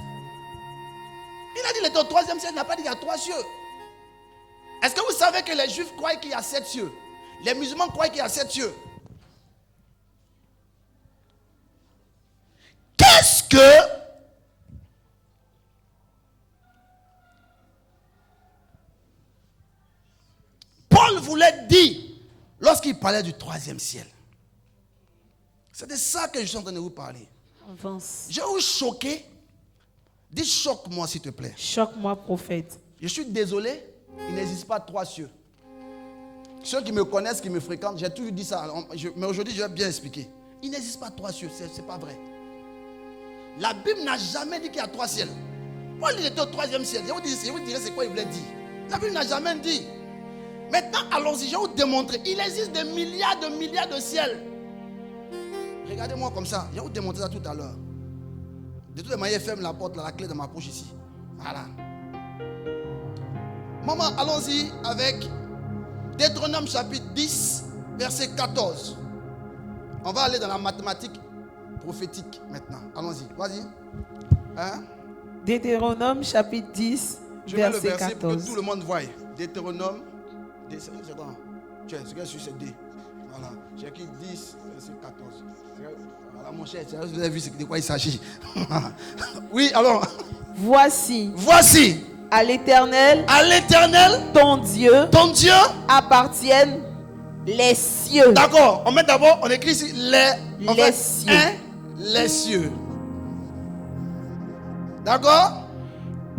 Il a dit, il est au 3e ciel, il n'a pas dit qu'il y a 3 cieux. Est-ce que vous savez que les Juifs croient qu'il y a 7 cieux? Les musulmans croient qu'il y a 7 cieux. Qu'est-ce que Paul voulait dire lorsqu'il parlait du 3e ciel? C'est de ça que je suis en train de vous parler. Avance. Je vais vous choquer. Dis choque-moi s'il te plaît. Choque-moi, prophète. Je suis désolé, il n'existe pas 3 cieux. Ceux qui me connaissent, qui me fréquentent, j'ai toujours dit ça. Mais aujourd'hui, je vais bien expliquer. Il n'existe pas 3 cieux, c'est pas vrai. La Bible n'a jamais dit qu'il y a 3 ciels. Paul il était au 3e ciel. Je vous dirai c'est quoi il voulait dire. La Bible n'a jamais dit. Maintenant, allons-y, je vais vous démontrer. Il existe des milliards de ciels. Regardez-moi comme ça. Je vais vous démontrer ça tout à l'heure. De toutes les manières, ferme la porte, la clé de ma poche ici. Voilà. Maman, allons-y avec Deutéronome chapitre 10, verset 14. On va aller dans la mathématique prophétique maintenant. Allons-y, vas-y. Hein? Deutéronome chapitre 10, Je mets le verset verset 14. pour que tout le monde voie. Deutéronome, c'est quoi? Tiens, c'est que sur ce D. Voilà. J'ai écrit 10, verset 14. Voilà, mon cher, vous avez vu de quoi il s'agit. Oui, alors. Voici. À l'Éternel, ton Dieu, appartiennent les cieux. D'accord, on met d'abord, on écrit ici les cieux. Les cieux. D'accord?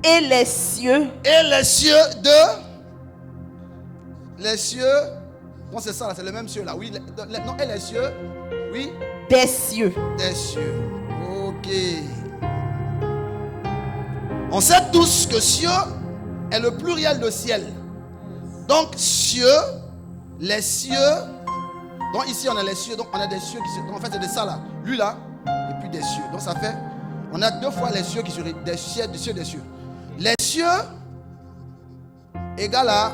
Et les cieux. Les cieux. Non, c'est ça, c'est le même cieux là. Oui, non, et les cieux. Oui. Des cieux. Ok. On sait tous que cieux est le pluriel de ciel. Donc cieux, les cieux. Donc ici on a les cieux, donc on a des cieux qui se. Donc en fait c'est de ça là. Lui là, et puis des cieux. Donc ça fait, on a 2 fois les cieux qui se des cieux, des cieux, des cieux. Les cieux égale à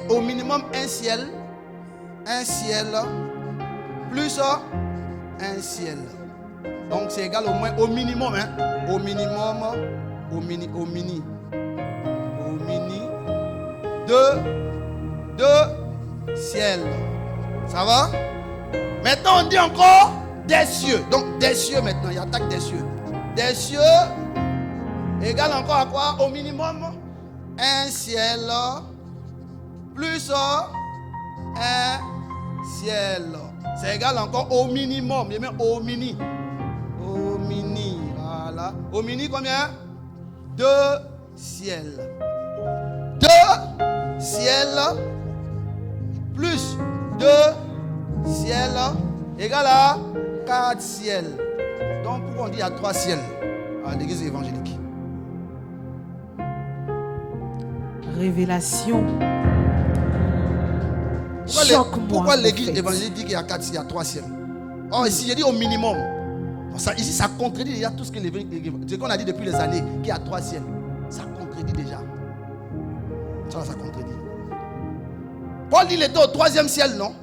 au minimum un ciel plus un ciel. Donc c'est égal au moins au minimum, hein, au mini deux ciels. Ça va? Maintenant on dit encore des cieux. Donc des cieux maintenant, il attaque des cieux. Des cieux égale encore à quoi? Au minimum un ciel plus un ciel. C'est égal encore au minimum. Je mets au mini. Voilà. Au mini combien? 2 ciels. 2 ciels plus 2 ciels égale à 4 ciels. Donc pourquoi on dit il y a 3 ciels à l'église évangélique? Révélation. Choque-moi. Pourquoi l'église évangélique dit qu'il y a 4 ciels, il y a 3 ciels? Oh, ici, j'ai dit au minimum. Ça, ici, ça contredit déjà tout ce qu'on a dit depuis les années, qu'il y a 3 ciels. Ça contredit déjà. Ça contredit. Paul dit qu'il était au 3e ciel, non?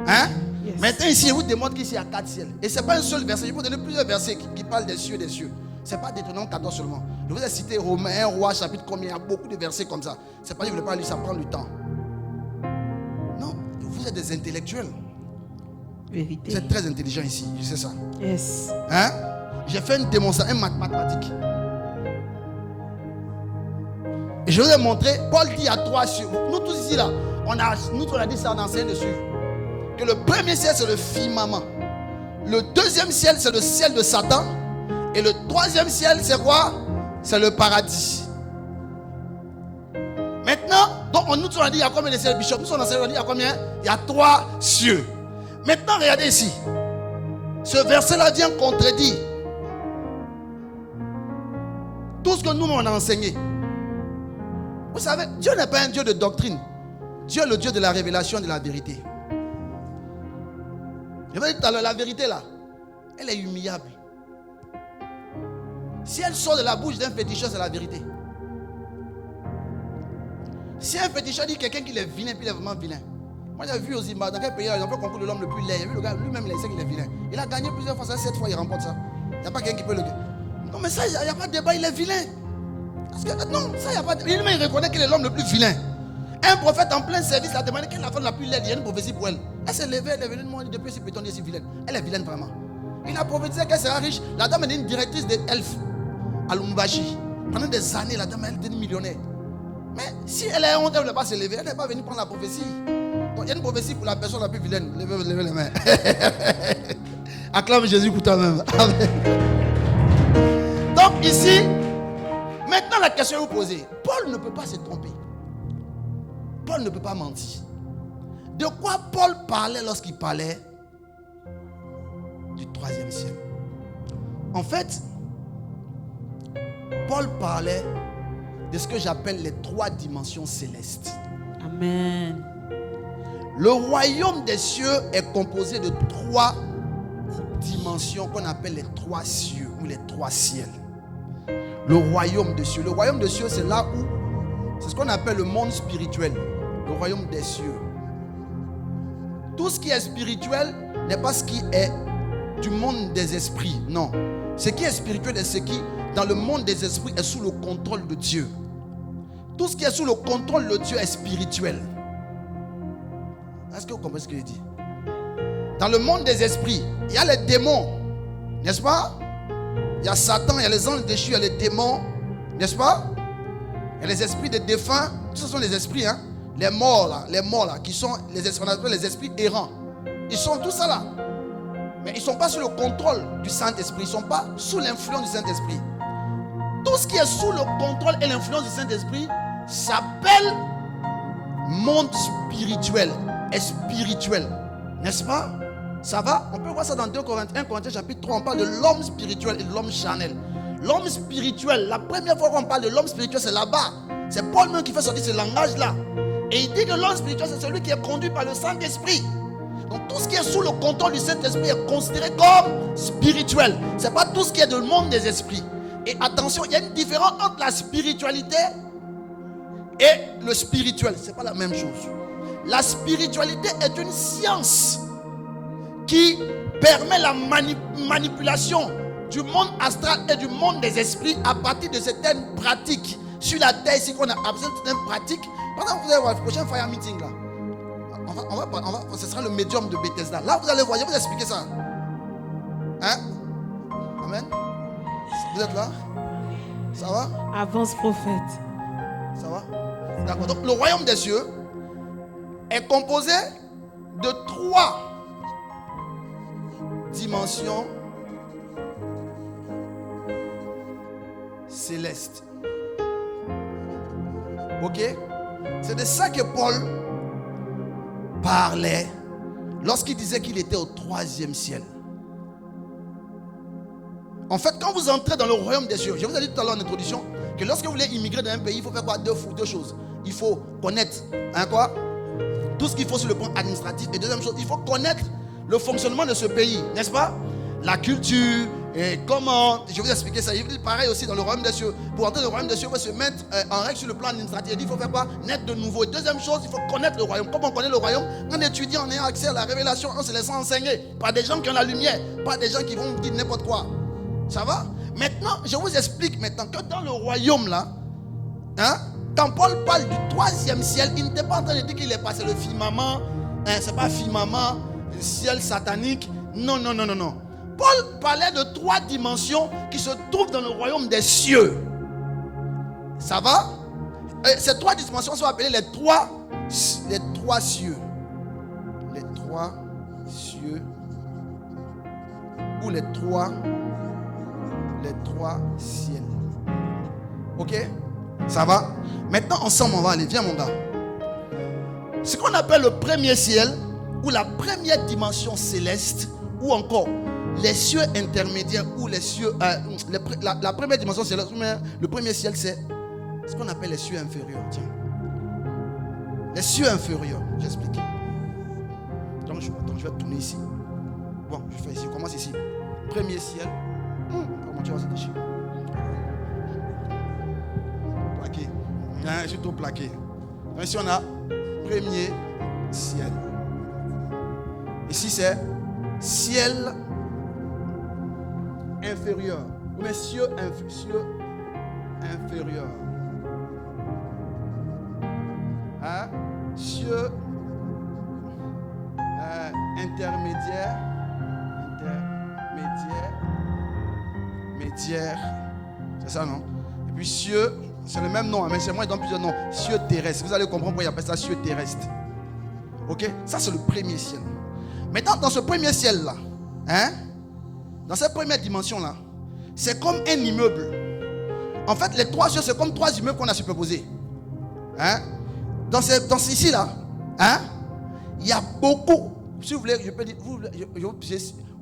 Hein? Yes. Maintenant, ici, il vous démontre qu'ici, il y a 4 ciels. Et ce n'est pas un seul verset. Je vais vous donner plusieurs versets qui parlent des cieux, des cieux. Ce n'est pas Deutéronome 14 seulement. Je vous ai cité Romains 1 roi, chapitre combien? Il y a beaucoup de versets comme ça. Ce n'est pas que je ne voulais pas lire, ça prend du temps. Non, vous êtes des intellectuels. Vérité. Vous êtes très intelligents ici, je sais ça. Yes. Hein? J'ai fait une démonstration mathématique. Et je vous ai montré, Paul dit à 3 cieux. Nous tous ici là, on a dit ça, on a enseigné dessus. Que le premier ciel c'est le firmament. Le 2e ciel c'est le ciel de Satan. Et le 3e ciel c'est quoi? C'est le paradis. Maintenant, donc nous on a dit il y a combien de ciels, Bishop? Nous on a dit il y a combien? Il y a 3 cieux. Maintenant regardez ici. Ce verset là vient contredire tout ce que nous on a enseigné. Vous savez, Dieu n'est pas un Dieu de doctrine. Dieu est le Dieu de la révélation et de la vérité. Je vous dis tout à l'heure, la vérité là, elle est humiliable. Si elle sort de la bouche d'un féticheur, c'est la vérité. Si un féticheur dit quelqu'un qu'il est vilain, puis il est vraiment vilain. Moi j'ai vu au Zimbabwe, dans quel pays, ils ont fait concours de l'homme le plus laid. J'ai vu le gars, lui-même il sait qu'il est vilain. Il a gagné plusieurs fois, ça 7 fois il remporte ça. Il n'y a pas quelqu'un qui peut le dire. Non mais ça, il n'y a pas de débat, il est vilain. Parce que non, ça il n'y a pas de débat. Lui-même il reconnaît qu'il est l'homme le plus vilain. Un prophète en plein service a demandé quelle est la femme la plus laide. Il y a une prophétie pour elle. Elle s'est levée, elle est venue de moi depuis ce béton, elle est si vilaine. Elle est vilaine vraiment. Il a prophétisé qu'elle sera riche. La dame est une directrice de Elf à Lumbashi. Pendant des années, la dame est une millionnaire. Mais si elle est honte, elle ne va pas se lever. Elle n'est pas venue prendre la prophétie. Donc il y a une prophétie pour la personne la plus vilaine. Levez les mains. Acclame Jésus pour toi-même. Amen. Donc ici, maintenant la question est vous posée. Paul ne peut pas se tromper. Paul ne peut pas mentir. De quoi Paul parlait lorsqu'il parlait du 3e ciel? En fait, Paul parlait de ce que j'appelle les 3 dimensions célestes. Amen. Le royaume des cieux est composé de 3 dimensions qu'on appelle les 3 cieux ou les 3 ciels. Le royaume des cieux. Le royaume des cieux, c'est là où, c'est ce qu'on appelle le monde spirituel. Le royaume des cieux. Tout ce qui est spirituel n'est pas ce qui est du monde des esprits. Non. Ce qui est spirituel est ce qui, dans le monde des esprits, est sous le contrôle de Dieu. Tout ce qui est sous le contrôle de Dieu est spirituel. Est-ce que vous comprenez ce que je dis? Dans le monde des esprits, il y a les démons, n'est-ce pas? Il y a Satan, il y a les anges déchus, il y a les démons, n'est-ce pas? Il y a les esprits des défunts. Ce sont les esprits, hein? Les morts là, qui sont les esprits, on appelle les esprits errants. Ils sont tous ça là. Mais ils ne sont pas sous le contrôle du Saint-Esprit. Ils ne sont pas sous l'influence du Saint-Esprit. Tout ce qui est sous le contrôle et l'influence du Saint-Esprit s'appelle monde spirituel. Est spirituel. N'est-ce pas? Ça va? On peut voir ça dans 2 Corinthiens, 1 Corinthiens chapitre 3. On parle de l'homme spirituel et de l'homme charnel. L'homme spirituel, la première fois qu'on parle de l'homme spirituel, c'est là-bas. C'est Paul même qui fait sortir ce langage-là. Et il dit que l'homme spirituel, c'est celui qui est conduit par le Saint-Esprit. Donc tout ce qui est sous le contrôle du Saint-Esprit est considéré comme spirituel. Ce n'est pas tout ce qui est du monde des esprits. Et attention, il y a une différence entre la spiritualité et le spirituel. Ce n'est pas la même chose. La spiritualité est une science qui permet la manipulation du monde astral et du monde des esprits à partir de certaines pratiques. Sur la terre ici qu'on a besoin de certaines pratiques. Pendant que vous allez voir le prochain fire meeting là, ce sera le médium de Bethesda. Là vous allez voir, je vais vous expliquer ça. Hein? Amen. Vous êtes là? Ça va? Avance prophète. Ça va? D'accord. Donc le royaume des cieux est composé de 3 dimensions célestes. Ok? C'est de ça que Paul parlait lorsqu'il disait qu'il était au 3e ciel. En fait, quand vous entrez dans le royaume des cieux, je vous ai dit tout à l'heure en introduction que lorsque vous voulez immigrer dans un pays, il faut faire quoi? Deux choses. Il faut connaître quoi? Tout ce qu'il faut sur le plan administratif. Et deuxième chose, il faut connaître le fonctionnement de ce pays, n'est-ce pas? La culture, et comment, je vais vous expliquer ça. Il dit pareil aussi dans le royaume des cieux. Pour entrer dans le royaume des cieux, il faut se mettre en règle sur le plan administratif. Il dit il faut faire quoi? Naître de nouveau. Et deuxième chose, il faut connaître le royaume. Comment on connaît le royaume? En étudiant, en ayant accès à la révélation, en se laissant enseigner par des gens qui ont la lumière, pas des gens qui vont dire n'importe quoi. Ça va? Maintenant, je vous explique maintenant que dans le royaume là, hein, quand Paul parle du 3e ciel, il n'était pas en train de dire qu'il est passé le firmament, c'est pas firmament, le ciel satanique. Non. Paul parlait de 3 dimensions qui se trouvent dans le royaume des cieux. Ça va? Et ces 3 dimensions sont appelées les 3 cieux. Les 3 cieux. Ou les 3 ciels. Ok? Ça va? Maintenant, ensemble, on va aller. Viens, mon gars. Ce qu'on appelle le premier ciel, ou la première dimension céleste, ou encore les cieux intermédiaires, ou les cieux. La première dimension céleste, le premier ciel, c'est ce qu'on appelle les cieux inférieurs. Tiens. Les cieux inférieurs, j'explique. Donc, je vais tourner ici. Bon, je fais ici, je commence ici. Premier ciel. Comment tu vas se déchirer? Plaqué. Je suis tout plaqué. Donc, ici, on a premier ciel. Ici, c'est ciel inférieur. Ou bien cieux inférieurs. Hein? Cieux intermédiaire. C'est ça, non? Et puis cieux, c'est le même nom, mais c'est moi qui donne plusieurs noms. Cieux terrestres. Vous allez comprendre pourquoi il appelle ça cieux terrestres. Ok? Ça, c'est le premier ciel. Maintenant, dans ce premier ciel-là, hein? Dans cette première dimension-là, c'est comme un immeuble. En fait, les trois cieux, c'est comme trois immeubles qu'on a superposés. Hein? Dans ici-là, hein? Il y a beaucoup. Si vous voulez, je peux dire, vous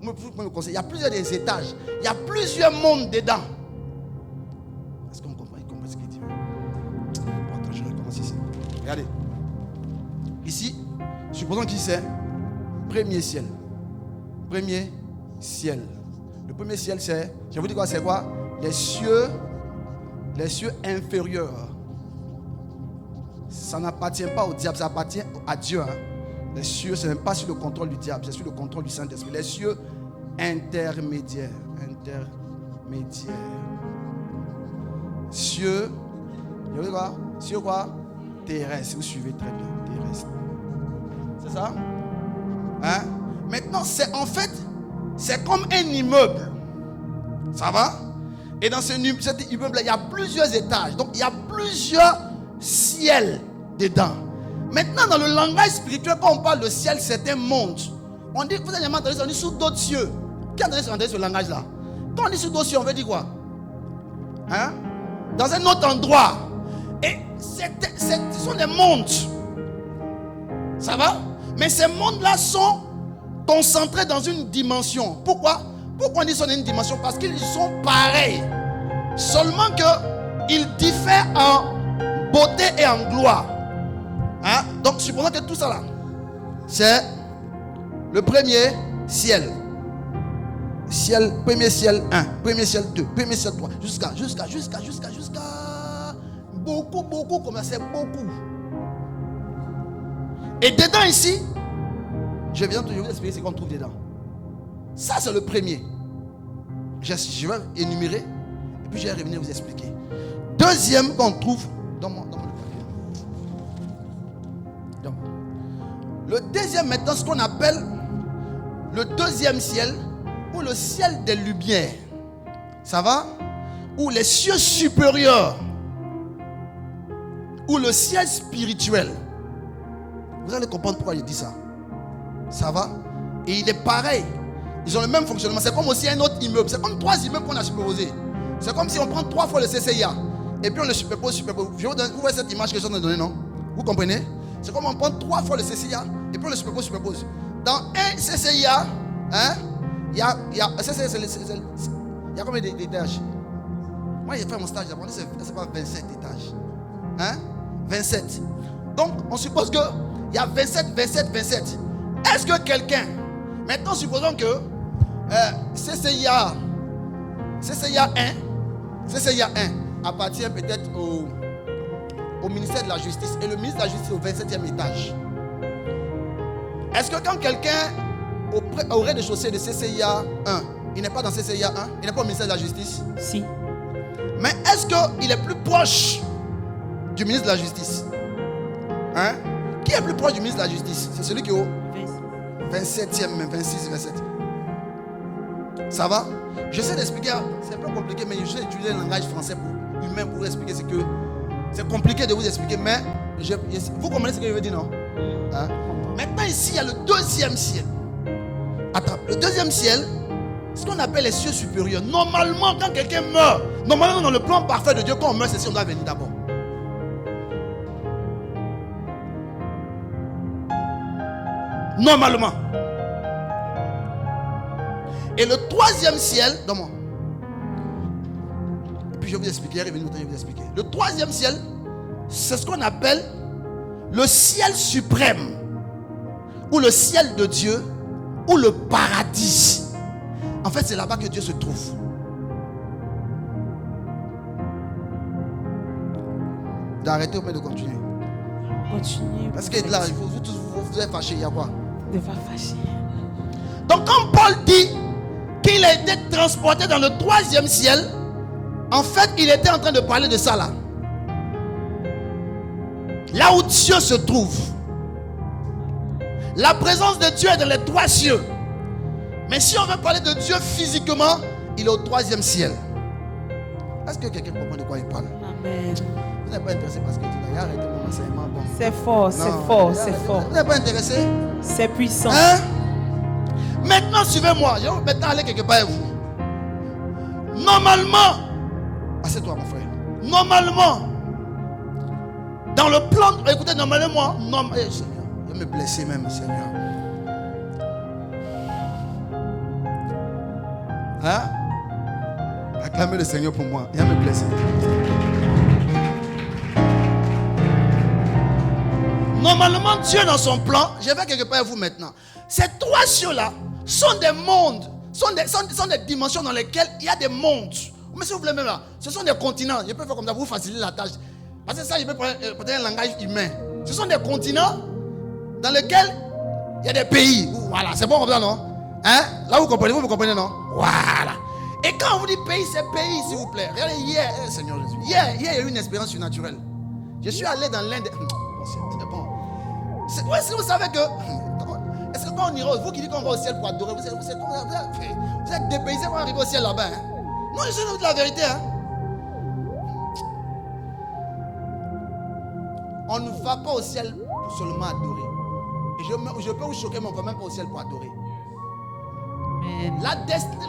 me conseillez, il y a plusieurs des étages. Il y a plusieurs mondes dedans. Est-ce qu'on comprend? Il comprend ce qu'il dit? Bon, attends, je recommence ici. Regardez. Ici, supposons qu'ici c'est premier ciel. Premier ciel. Le premier ciel, c'est, je vous dis quoi, c'est quoi? Les cieux inférieurs. Ça n'appartient pas au diable, ça appartient à Dieu. Hein. Les cieux, ce n'est pas sur le contrôle du diable, c'est sur le contrôle du Saint-Esprit. Les cieux intermédiaires. Cieux, je veux quoi? Cieux quoi? Terrestre. Vous suivez très bien. Terrestre. C'est ça? Hein? Maintenant, c'est comme un immeuble. Ça va? Et dans cet immeuble-là, il y a plusieurs étages. Donc, il y a plusieurs ciels dedans. Maintenant, dans le langage spirituel, quand on parle de ciel, c'est un monde. On dit, vous avez jamais entendu ça, on dit sous d'autres cieux. Qui a entendu ce langage-là? Quand on dit sous d'autres cieux, on veut dire quoi? Hein? Dans un autre endroit. Et ce sont des mondes. Ça va? Mais ces mondes-là sont concentrés dans une dimension. Pourquoi? Pourquoi on dit qu'ils sont dans une dimension? Parce qu'ils sont pareils. Seulement qu'ils diffèrent en beauté et en gloire. Hein? Donc, supposons que tout ça là, c'est le premier ciel. Premier ciel 1, premier ciel 2, premier ciel 3, jusqu'à beaucoup, comme ça, c'est beaucoup. Et dedans ici, je vais vous expliquer ce qu'on trouve dedans. Ça, c'est le premier. Je vais énumérer, et puis je vais revenir vous expliquer. Deuxième qu'on trouve dans mon papier. Le deuxième, maintenant, ce qu'on appelle le deuxième ciel, ou le ciel des lumières. Ça va? Ou les cieux supérieurs. Ou le ciel spirituel. Vous allez comprendre pourquoi je dis ça. Ça va? Et il est pareil. Ils ont le même fonctionnement. C'est comme aussi un autre immeuble. C'est comme trois immeubles qu'on a superposés. C'est comme si on prend 3 fois le CCIA. Et puis on le superpose. Vous voyez cette image que je viens de donner, non? Vous comprenez? C'est comme on prend 3 fois le CCIA. Et puis on le superpose. Dans un CCIA, hein? Il y a combien d'étages? Moi j'ai fait mon stage d'abord, c'est pas 27 étages. Hein? 27. Donc on suppose qu'il y a 27. Est-ce que quelqu'un, maintenant supposons que CCIA 1 appartient peut-être au ministère de la Justice, et le ministre de la Justice est au 27e étage. Est-ce que quand quelqu'un au rez-de-chaussée de CCIA 1, il n'est pas dans CCIA 1, il n'est pas au ministère de la Justice? Si. Mais est-ce qu'il est plus proche du ministre de la Justice? Hein? Qui est plus proche du ministre de la Justice? C'est celui qui est au 27e, 26, 27. Ça va? J'essaie d'expliquer, c'est un peu compliqué, mais je vais utiliser le langage français humain pour vous expliquer ce que. C'est compliqué de vous expliquer, mais vous comprenez ce que je veux dire, non? Hein? Maintenant, ici, il y a le deuxième ciel. Attends, le deuxième ciel, ce qu'on appelle les cieux supérieurs. Normalement, quand quelqu'un meurt, normalement, dans le plan parfait de Dieu, quand on meurt, c'est si on doit venir d'abord. Normalement. Et le troisième ciel, et puis je vais vous expliquer. Je vais vous expliquer. Le troisième ciel, c'est ce qu'on appelle le ciel suprême, ou le ciel de Dieu, ou le paradis. En fait, c'est là-bas que Dieu se trouve. D'arrêter ou de continuer? Continue. Parce que là, vous êtes fâchés, il y a quoi? Ne pas fâcher. Donc, quand Paul dit qu'il a été transporté dans le troisième ciel, en fait, il était en train de parler de ça là. Là où Dieu se trouve. La présence de Dieu est dans les trois cieux. Mais si on veut parler de Dieu physiquement, il est au troisième ciel. Est-ce que quelqu'un comprend de quoi il parle? Amen. Vous n'êtes pas intéressé parce que tu n'as arrêté mon enseignement. Bon. C'est fort, c'est fort, c'est fort. Vous n'êtes pas intéressé? C'est puissant. Hein? Maintenant, suivez-moi. Je vais maintenant aller quelque part avec vous. Normalement, assieds-toi mon frère. Normalement, dans le plan, écoutez, normalement, Seigneur, je vais me blesser même, Seigneur. Hein? Acclamez le Seigneur pour moi. Il va me blesser. Normalement, Dieu dans son plan, je vais quelque part avec vous maintenant. Ces trois cieux-là sont des mondes, sont des dimensions dans lesquelles il y a des mondes. Mais si vous voulez même là, ce sont des continents. Je peux faire comme ça pour vous faciliter la tâche. Parce que ça, je peux prendre un langage humain. Ce sont des continents dans lesquels il y a des pays. Voilà, c'est bon comme ça, non? Hein? Là, vous comprenez, non? Voilà. Et quand on vous dit pays, c'est pays, s'il vous plaît. Regardez, hier, Seigneur Jésus, hier, il y a eu une expérience surnaturelle. Je suis allé dans l'Inde. C'est bon. Est-ce que vous savez que... Est-ce que quand on ira, vous qui dites qu'on va au ciel pour adorer, vous êtes dépaysés pour arriver au ciel là-bas, hein? Non, je sais la vérité, hein? On ne va pas au ciel pour seulement adorer. Et je peux vous choquer, mais on ne va même pas au ciel pour adorer.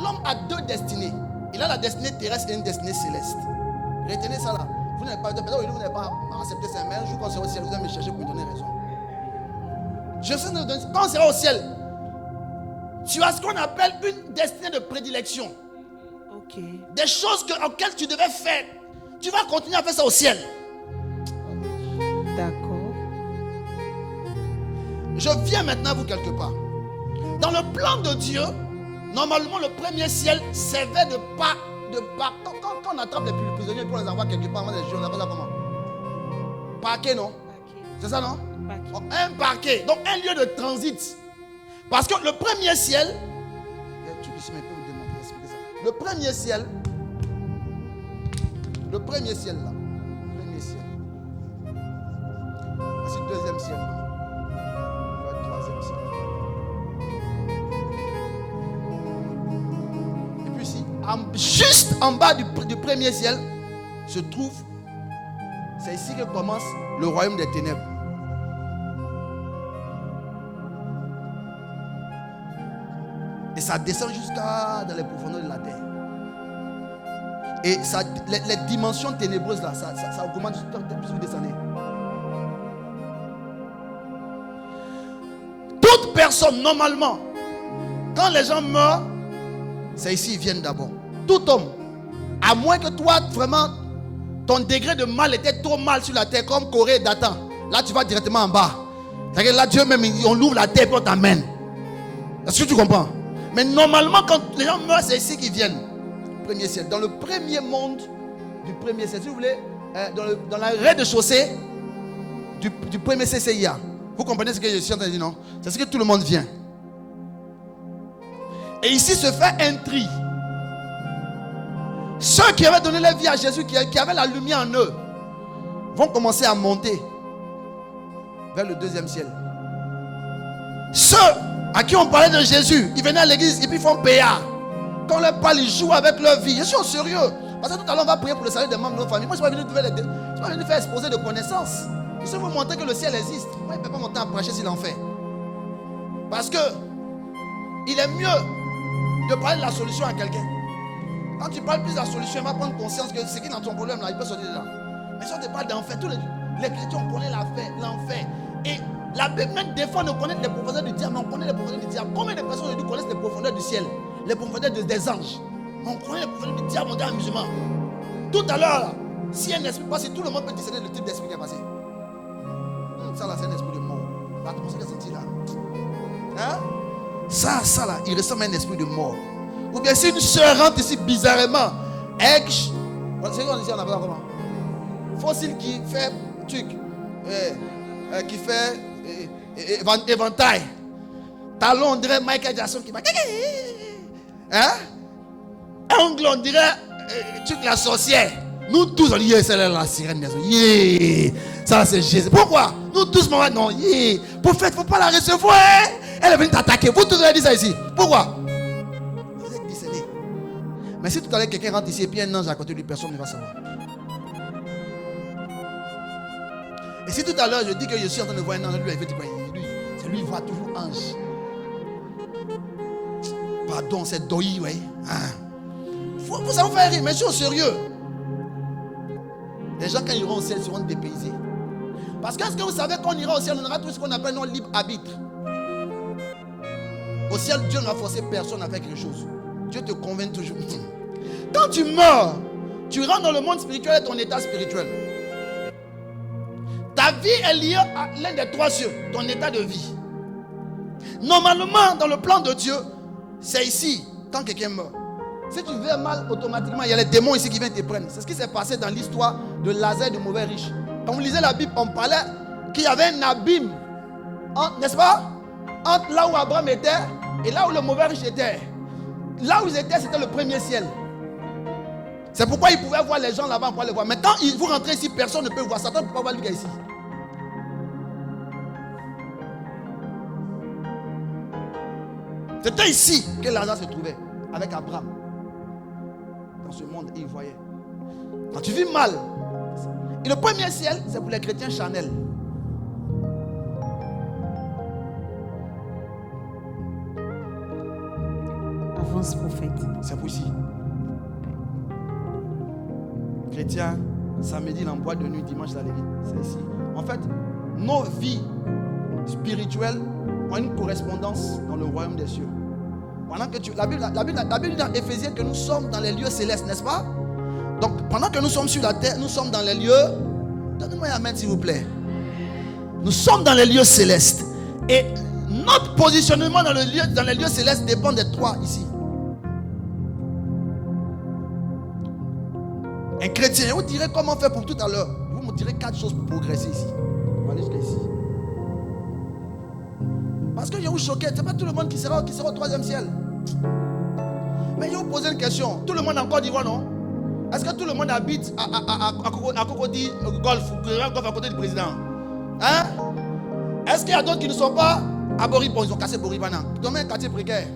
L'homme a deux destinées. Il a la destinée terrestre et une destinée céleste. Retenez ça là. Vous n'avez pas accepté ça, mais un jour quand on sera au ciel, vous allez me chercher pour me donner raison. Quand on sera au ciel, tu as ce qu'on appelle une destinée de prédilection. Ok. Des choses auxquelles tu devais faire. Tu vas continuer à faire ça au ciel. D'accord. Je viens maintenant à vous quelque part. Dans le plan de Dieu, normalement le premier ciel servait de pas. Quand on attrape les prisonniers pour les envoyer quelque part, on appelle ça comment? Parquet, non? C'est ça, non? Un parquet, donc un lieu de transit. Parce que le premier ciel, le premier ciel là, c'est le deuxième ciel, le troisième ciel. Et puis ici, juste en bas du premier ciel, se trouve, c'est ici que commence le royaume des ténèbres. Et ça descend jusqu'à dans les profondeurs de la terre. Et ça, les dimensions ténébreuses là, ça augmente plus vous descendez. Toute personne, normalement, quand les gens meurent, c'est ici ils viennent d'abord. Tout homme, à moins que toi, vraiment, ton degré de mal était trop mal sur la terre, comme Corée et Dathan. Là, tu vas directement en bas. C'est-à-dire là, Dieu même, on ouvre la terre et on t'amène. Est-ce que tu comprends? Mais normalement, quand les gens meurent, c'est ici qu'ils viennent. Premier ciel. Dans le premier monde du premier ciel, si vous voulez, dans la rez-de-chaussée du premier CCIA. Vous comprenez ce que je suis en train de dire, non? C'est ce que tout le monde vient. Et ici se fait un tri. Ceux qui avaient donné leur vie à Jésus, qui avaient la lumière en eux, vont commencer à monter vers le deuxième ciel. Ceux à qui on parlait de Jésus, ils venaient à l'église et puis ils font péard. Quand on leur parle, ils jouent avec leur vie. Je suis au sérieux. Parce que tout à l'heure, on va prier pour le salut des membres de notre famille. Moi, je ne suis pas venu faire exposer de connaissances. Je suis venu vous montrer que le ciel existe. Moi, il ne peut pas monter à prêcher s'il en fait. Parce que il est mieux de parler de la solution à quelqu'un. Quand tu parles plus de la solution, il va prendre conscience que ce qui est dans ton problème, là, il peut sortir de là. Mais si on te parle d'enfer, tous les chrétiens, on connaît l'enfer. Et la Bible même défend de connaître les profondeurs du diable. Mais on connaît les profondeurs du diable. Combien de personnes aujourd'hui connaissent les profondeurs du ciel, les profondeurs des anges? On connaît les profondeurs du diable, on dit en musulman. Tout à l'heure, si un esprit passe, tout le monde peut discerner le type d'esprit qui est passé. Ça là, c'est un esprit de mort. L'atmosphère est sentie là. Hein? Ça là, il ressemble à un esprit de mort. Ou bien si une soeur rentre ici bizarrement, c'est qu'on ici on appelle comment? Fossile qui fait truc, qui fait éventail. Talon, on dirait Michael Jackson qui va. Hein? Ongle, on dirait truc la sorcière. Nous tous on dit c'est la sirène. Ça c'est Jésus. Pourquoi? Nous tous non. Prophète, faut pas la recevoir. Elle est venue t'attaquer. Vous tous avez dit ça ici. Pourquoi? Vous êtes discerné. Mais si tout à l'heure quelqu'un rentre ici et puis un ange à côté de lui, personne ne va savoir. Et si tout à l'heure je dis que je suis en train de voir un ange, lui, c'est lui, il voit toujours ange. Pardon, c'est Doyi, ouais. Vous savez faire rire, mais je suis au sérieux. Les gens, quand ils iront au ciel, seront dépaysés. Parce que est-ce que vous savez qu'on ira au ciel, on aura tout ce qu'on appelle non libre arbitre. Au ciel, Dieu n'a forcé personne à faire quelque chose. Dieu te convainc toujours. Quand tu meurs, tu rentres dans le monde spirituel et ton état spirituel. Ta vie est liée à l'un des trois cieux, ton état de vie. Normalement, dans le plan de Dieu, c'est ici, quand quelqu'un meurt. Si tu veux mal, automatiquement, il y a les démons ici qui viennent te prendre. C'est ce qui s'est passé dans l'histoire de Lazare et du mauvais riche. Quand vous lisez la Bible, on parlait qu'il y avait un abîme, n'est-ce pas? Entre là où Abraham était et là où le mauvais riche était. Là où ils étaient, c'était le premier ciel. C'est pourquoi ils pouvaient voir les gens là-bas, on pouvait les voir. Mais quand vous rentrez ici, personne ne peut voir. Satan ne peut pas voir lui qui est ici. C'était ici que Lazare se trouvait avec Abraham. Dans ce monde, il voyait. Quand tu vis mal, et le premier ciel, c'est pour les chrétiens charnels. Avance, prophète. C'est pour ici. Chrétiens, samedi, l'emploi de nuit, dimanche, la lévite. C'est ici. En fait, nos vies spirituelles ont une correspondance dans le royaume des cieux. Pendant que la Bible dit dans Éphésiens que nous sommes dans les lieux célestes, n'est-ce pas? Donc, pendant que nous sommes sur la terre, nous sommes dans les lieux. Donnez-moi un amen, s'il vous plaît. Nous sommes dans les lieux célestes. Et notre positionnement dans les lieux célestes dépend des trois ici. Un chrétien, vous direz comment faire pour tout à l'heure. Vous me direz 4 choses pour progresser ici. On va aller jusqu'à ici. Parce que je vais vous choquer, ce n'est pas tout le monde qui sera au 3e ciel. Mais je vais vous poser une question. Tout le monde en Côte d'Ivoire, non? Est-ce que tout le monde habite à Cocody Golf à côté du président? Hein? Est-ce qu'il y a d'autres qui ne sont pas à Boribon? Ils ont cassé Boribana. Ils ont mis un quartier précaire.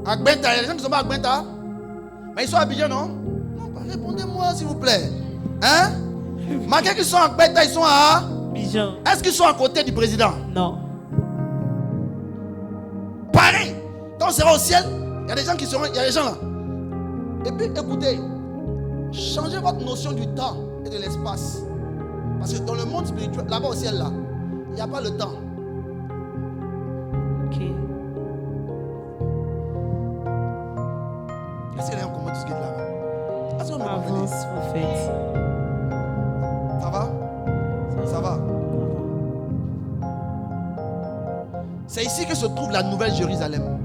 À Gbenta, il y a des gens qui ne sont pas à Gbenta. Mais ils sont à Abidjan, non? Non, répondez-moi s'il vous plaît. Hein? Malgré qu'ils sont à Gbenta, ils sont à Abidjan. Est-ce qu'ils sont à côté du président? Non. Pareil. Quand on sera au ciel, il y a des gens qui seront, il y a des gens là. Et puis écoutez, changez votre notion du temps et de l'espace. Parce que dans le monde spirituel, là-bas au ciel là, il n'y a pas le temps. Ok. Est-ce qu'il y a un comment tout ce qui est là-bas? Est-ce qu'on me Avance, prophète. Ça va? Ça va. C'est ici que se trouve la nouvelle Jérusalem.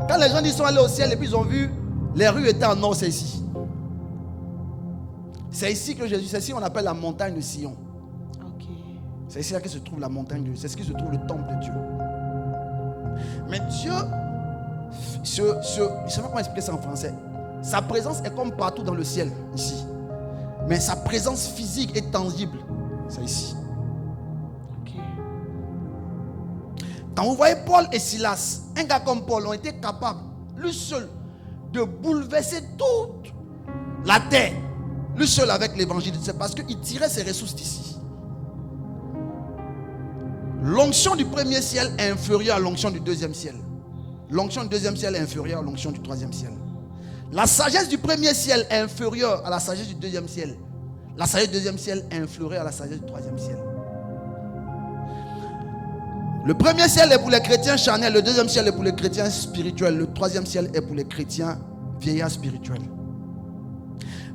Quand les gens ils sont allés au ciel et puis ils ont vu les rues étaient en or, c'est ici. C'est ici que Jésus, c'est ici qu'on appelle la montagne de Sion. Ok. C'est ici que se trouve la montagne de Dieu. C'est ici que se trouve le temple de Dieu. Mais Dieu, je ne sais pas comment expliquer ça en français. Sa présence est comme partout dans le ciel, ici. Mais sa présence physique et tangible, c'est ici. Ok. Quand vous voyez Paul et Silas, un gars comme Paul ont été capables, lui seul, de bouleverser toute la terre. Lui seul avec l'évangile. C'est parce qu'il tirait ses ressources d'ici. L'onction du premier ciel est inférieure à l'onction du deuxième ciel. L'onction du deuxième ciel est inférieure à l'onction du troisième ciel. La sagesse du premier ciel est inférieure à la sagesse du deuxième ciel. La sagesse du deuxième ciel est inférieure à la sagesse du troisième ciel. Le premier ciel est pour les chrétiens charnels, le deuxième ciel est pour les chrétiens spirituels, le troisième ciel est pour les chrétiens vieillards spirituels.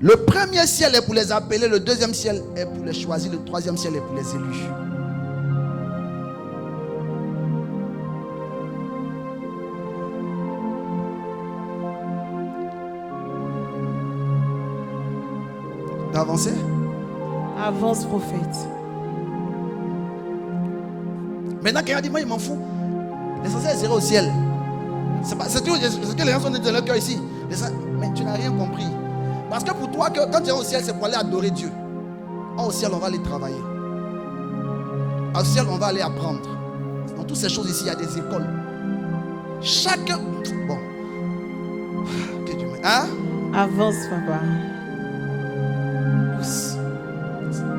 Le premier ciel est pour les appelés, le deuxième ciel est pour les choisis, le troisième ciel est pour les élus. T'as avancé? Avance, prophète. Maintenant, quelqu'un dit, moi, il m'en fout. L'essentiel, c'est au ciel. C'est que les gens sont dans leur cœur ici. Mais tu n'as rien compris. Parce que pour toi, quand tu es au ciel, c'est pour aller adorer Dieu. Au ciel, on va aller travailler. Au ciel, on va aller apprendre. Dans toutes ces choses ici, il y a des écoles. Chaque... Bon. Que Dieu m'aide. Hein? Avance, papa.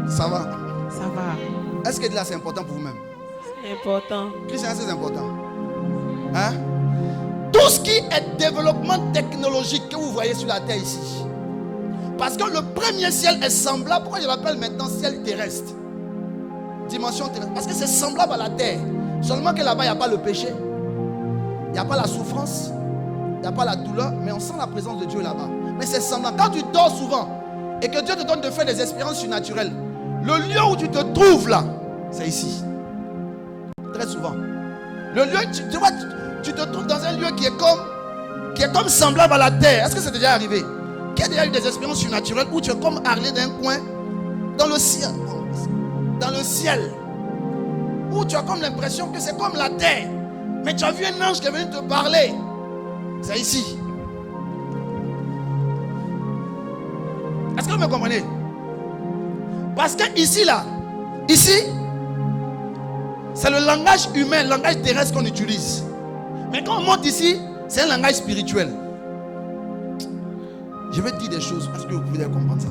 Ça va? Ça va. Est-ce que là, c'est important pour vous-même? C'est important. Christian, c'est important. Hein? Tout ce qui est développement technologique que vous voyez sur la terre ici. Parce que le premier ciel est semblable. Pourquoi je l'appelle maintenant ciel terrestre? Dimension terrestre. Parce que c'est semblable à la terre. Seulement que là-bas, il n'y a pas le péché. Il n'y a pas la souffrance. Il n'y a pas la douleur. Mais on sent la présence de Dieu là-bas. Mais c'est semblable. Quand tu dors souvent et que Dieu te donne de faire des expériences surnaturelles, le lieu où tu te trouves là, c'est ici. Très souvent. Le lieu, tu vois, tu te trouves dans un lieu qui est comme semblable à la terre. Est-ce que c'est déjà arrivé? Qui a déjà eu des expériences surnaturelles où tu es comme arlé d'un coin dans le ciel? Dans le ciel. Où tu as comme l'impression que c'est comme la terre. Mais tu as vu un ange qui est venu te parler. C'est ici. Est-ce que vous me comprenez? Parce que ici, là, ici, c'est le langage humain, le langage terrestre qu'on utilise. Mais quand on monte ici, c'est un langage spirituel. Je vais te dire des choses. Est-ce que vous pouvez comprendre ça?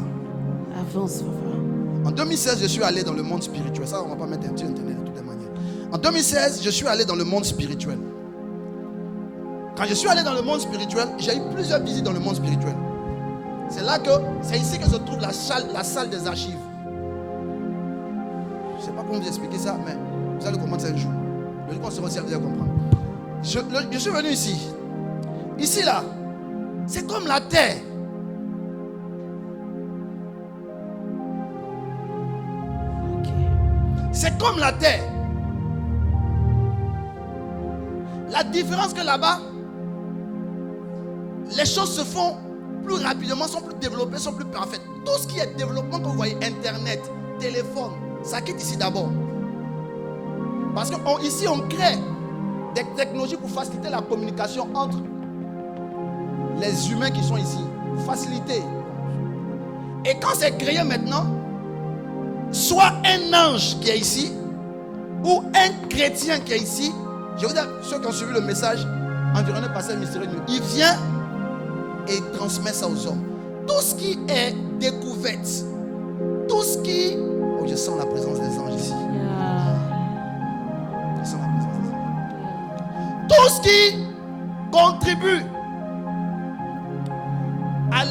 Avance, papa. En 2016, je suis allé dans le monde spirituel. Ça, on ne va pas mettre un petit internet de toutes les manières. En 2016, je suis allé dans le monde spirituel. Quand je suis allé dans le monde spirituel, j'ai eu plusieurs visites dans le monde spirituel. C'est ici que se trouve la salle des archives. Je ne sais pas comment vous expliquer ça, mais vous allez comprendre ça un jour. Le jour qu'on sera au ciel, vous allez comprendre. Je suis venu ici. Ici, là, c'est comme la terre. C'est comme la terre. La différence que là-bas, les choses se font plus rapidement, sont plus développées, sont plus parfaites. Tout ce qui est développement que vous voyez, Internet, téléphone, ça quitte ici d'abord. Parce qu'ici, on crée des technologies pour faciliter la communication entre les humains qui sont ici. Faciliter. Et quand c'est créé maintenant, soit un ange qui est ici, ou un chrétien qui est ici, je vous dis, ceux qui ont suivi le message, environné par ce mystérieux, il vient et il transmet ça aux hommes. Tout ce qui est découverte, tout ce qui... Oh, je sens la présence des anges ici. Je sens la présence des anges. Tout ce qui contribue à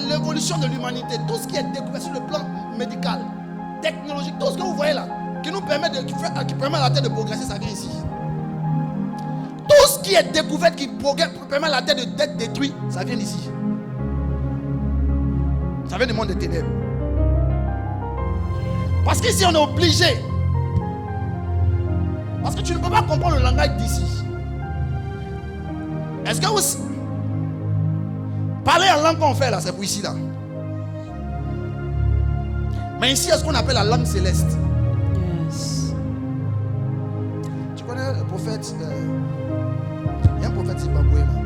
l'évolution de l'humanité, tout ce qui est découvert sur le plan médical, technologique, tout ce que vous voyez là, qui nous permet qui permet à la terre de progresser, ça vient ici. Tout ce qui est découvert qui permet à la terre d'être détruite, ça vient d'ici. Ça vient du monde des ténèbres. Parce qu'ici on est obligé. Parce que tu ne peux pas comprendre le langage d'ici. Est-ce que vous... Parler en langue qu'on fait là, c'est pour ici là. Mais ici, il y a ce qu'on appelle la langue céleste. Yes. Tu connais le prophète, il y a un prophète zimbabwéen là.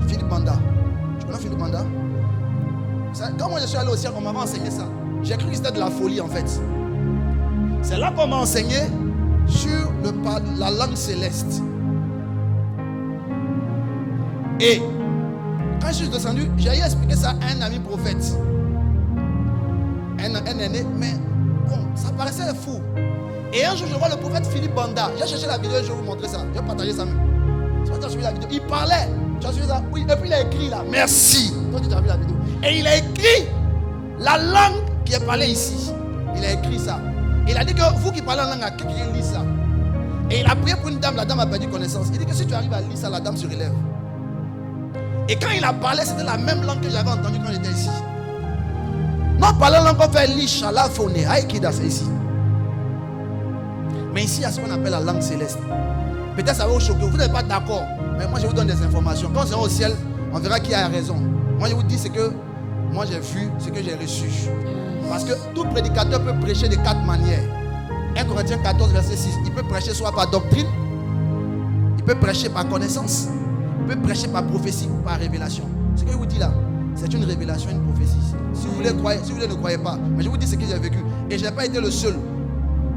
Philippe Banda. Tu connais Philippe Banda? Quand moi je suis allé au ciel, on m'avait enseigné ça. J'ai cru que c'était de la folie en fait. C'est là qu'on m'a enseigné sur la langue céleste. Et quand je suis descendu, j'ai expliqué ça à un ami prophète. Un aîné, mais bon, ça paraissait fou. Et un jour, je vois le prophète Philippe Banda. J'ai cherché la vidéo, je vais vous montrer ça. Je vais partager ça même. C'est pas que tu as suivi la vidéo. Il parlait. Tu as suivi ça? Oui. Et puis il a écrit là. Merci. Toi, tu as vu la vidéo. Et il a écrit la langue qui est parlée ici. Il a écrit ça. Il a dit que vous qui parlez en langue, quelqu'un lit ça. Et il a prié pour une dame. La dame a perdu connaissance. Il dit que si tu arrives à lire ça, la dame se relève. Et quand il a parlé, c'était la même langue que j'avais entendue quand j'étais ici. Non, parlant langue qu'on fait l'isha, la phonée, aïkida, c'est ici. Mais ici, il y a ce qu'on appelle la langue céleste. Peut-être ça va vous choquer, vous n'êtes pas d'accord. Mais moi, je vous donne des informations. Quand c'est au ciel, on verra qui a raison. Moi, je vous dis ce que moi j'ai vu, ce que j'ai reçu. Parce que tout prédicateur peut prêcher de 4 manières. 1 Corinthiens 14, verset 6. Il peut prêcher soit par doctrine, il peut prêcher par connaissance, il peut prêcher par prophétie ou par révélation. Ce que je vous dis là, c'est une révélation, une prophétie. Si vous voulez croire, si vous voulez ne croyez pas. Mais je vous dis ce que j'ai vécu. Et je n'ai pas été le seul.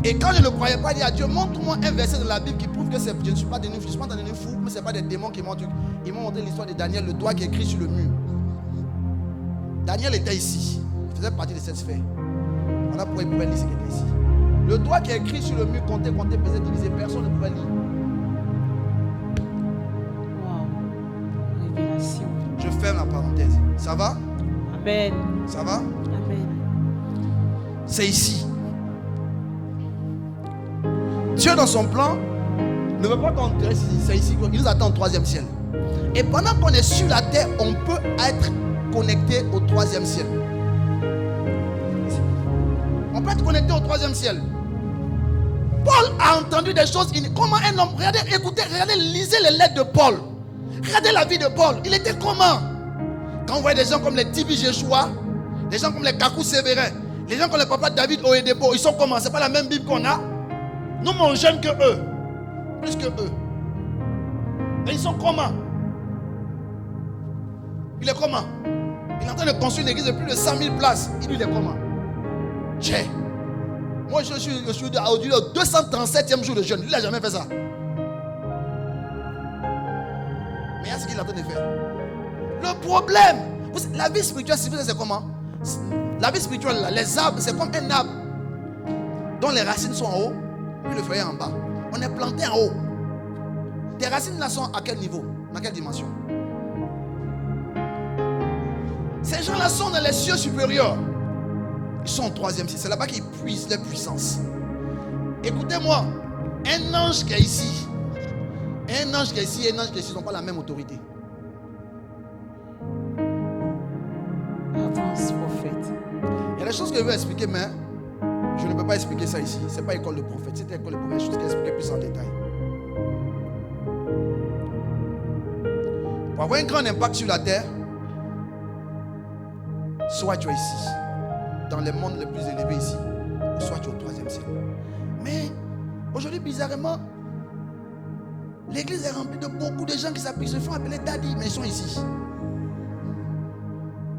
Et quand je ne croyais pas, il dit à Dieu, montre-moi un verset de la Bible qui prouve que je ne suis pas devenu fou. Je ne suis pas devenu fou, mais ce n'est pas des démons qui montrent. Ils m'ont montré l'histoire de Daniel, le doigt qui est écrit sur le mur. Daniel était ici. Il faisait partie de cette sphère. Voilà pourquoi il pouvait lire ce qui était ici. Le doigt qui est écrit sur le mur, compter, peser, diviser, personne ne pouvait lire. Wow. Révélation. Je ferme la parenthèse. Ça va? Amen. Ça va? Amen. C'est ici. Dieu dans son plan ne veut pas qu'on reste ici. C'est ici. Il nous attend au 3e ciel. Et pendant qu'on est sur la terre, on peut être connecté au 3e ciel. On peut être connecté au 3e ciel. Paul a entendu des choses. Comment un homme, regardez, écoutez, regardez, lisez les lettres de Paul. Regardez la vie de Paul. Il était comment? Quand on voit des gens comme les Tibi Jéchoua, des gens comme les Kakou Sévérin, les gens comme le papa David Oedebo, ils sont comment? C'est pas la même Bible qu'on a? Nous, moins jeunes que eux. Plus que eux. Et ils sont comment? Il est comment? Il est en train de construire une église de plus de 100 000 places. Il est comment? Tchè. Moi, je suis au 237e jour de jeûne. Lui, il n'a jamais fait ça. Mais il y a ce qu'il est en train de faire. Le problème, la vie spirituelle, c'est comment? La vie spirituelle, les arbres, c'est comme un arbre dont les racines sont en haut, puis le feuillet en bas. On est planté en haut. Tes racines là sont à quel niveau? Dans quelle dimension? Ces gens-là sont dans les cieux supérieurs. Ils sont au 3e ciel. C'est là-bas qu'ils puisent leur puissance. Écoutez-moi, un ange qui est ici, un ange qui est ici et un ange qui est ici n'ont pas la même autorité. Avance, prophète. Il y a des choses que je veux expliquer, mais je ne peux pas expliquer ça ici. Ce n'est pas école de prophète. C'était école de prophète. Des choses qui expliquer plus en détail. Pour avoir un grand impact sur la terre, soit tu es ici, dans les mondes les plus élevés ici, ou soit tu es au 3e ciel. Mais aujourd'hui, bizarrement, l'église est remplie de beaucoup de gens qui se font appeler daddy, mais ils sont ici.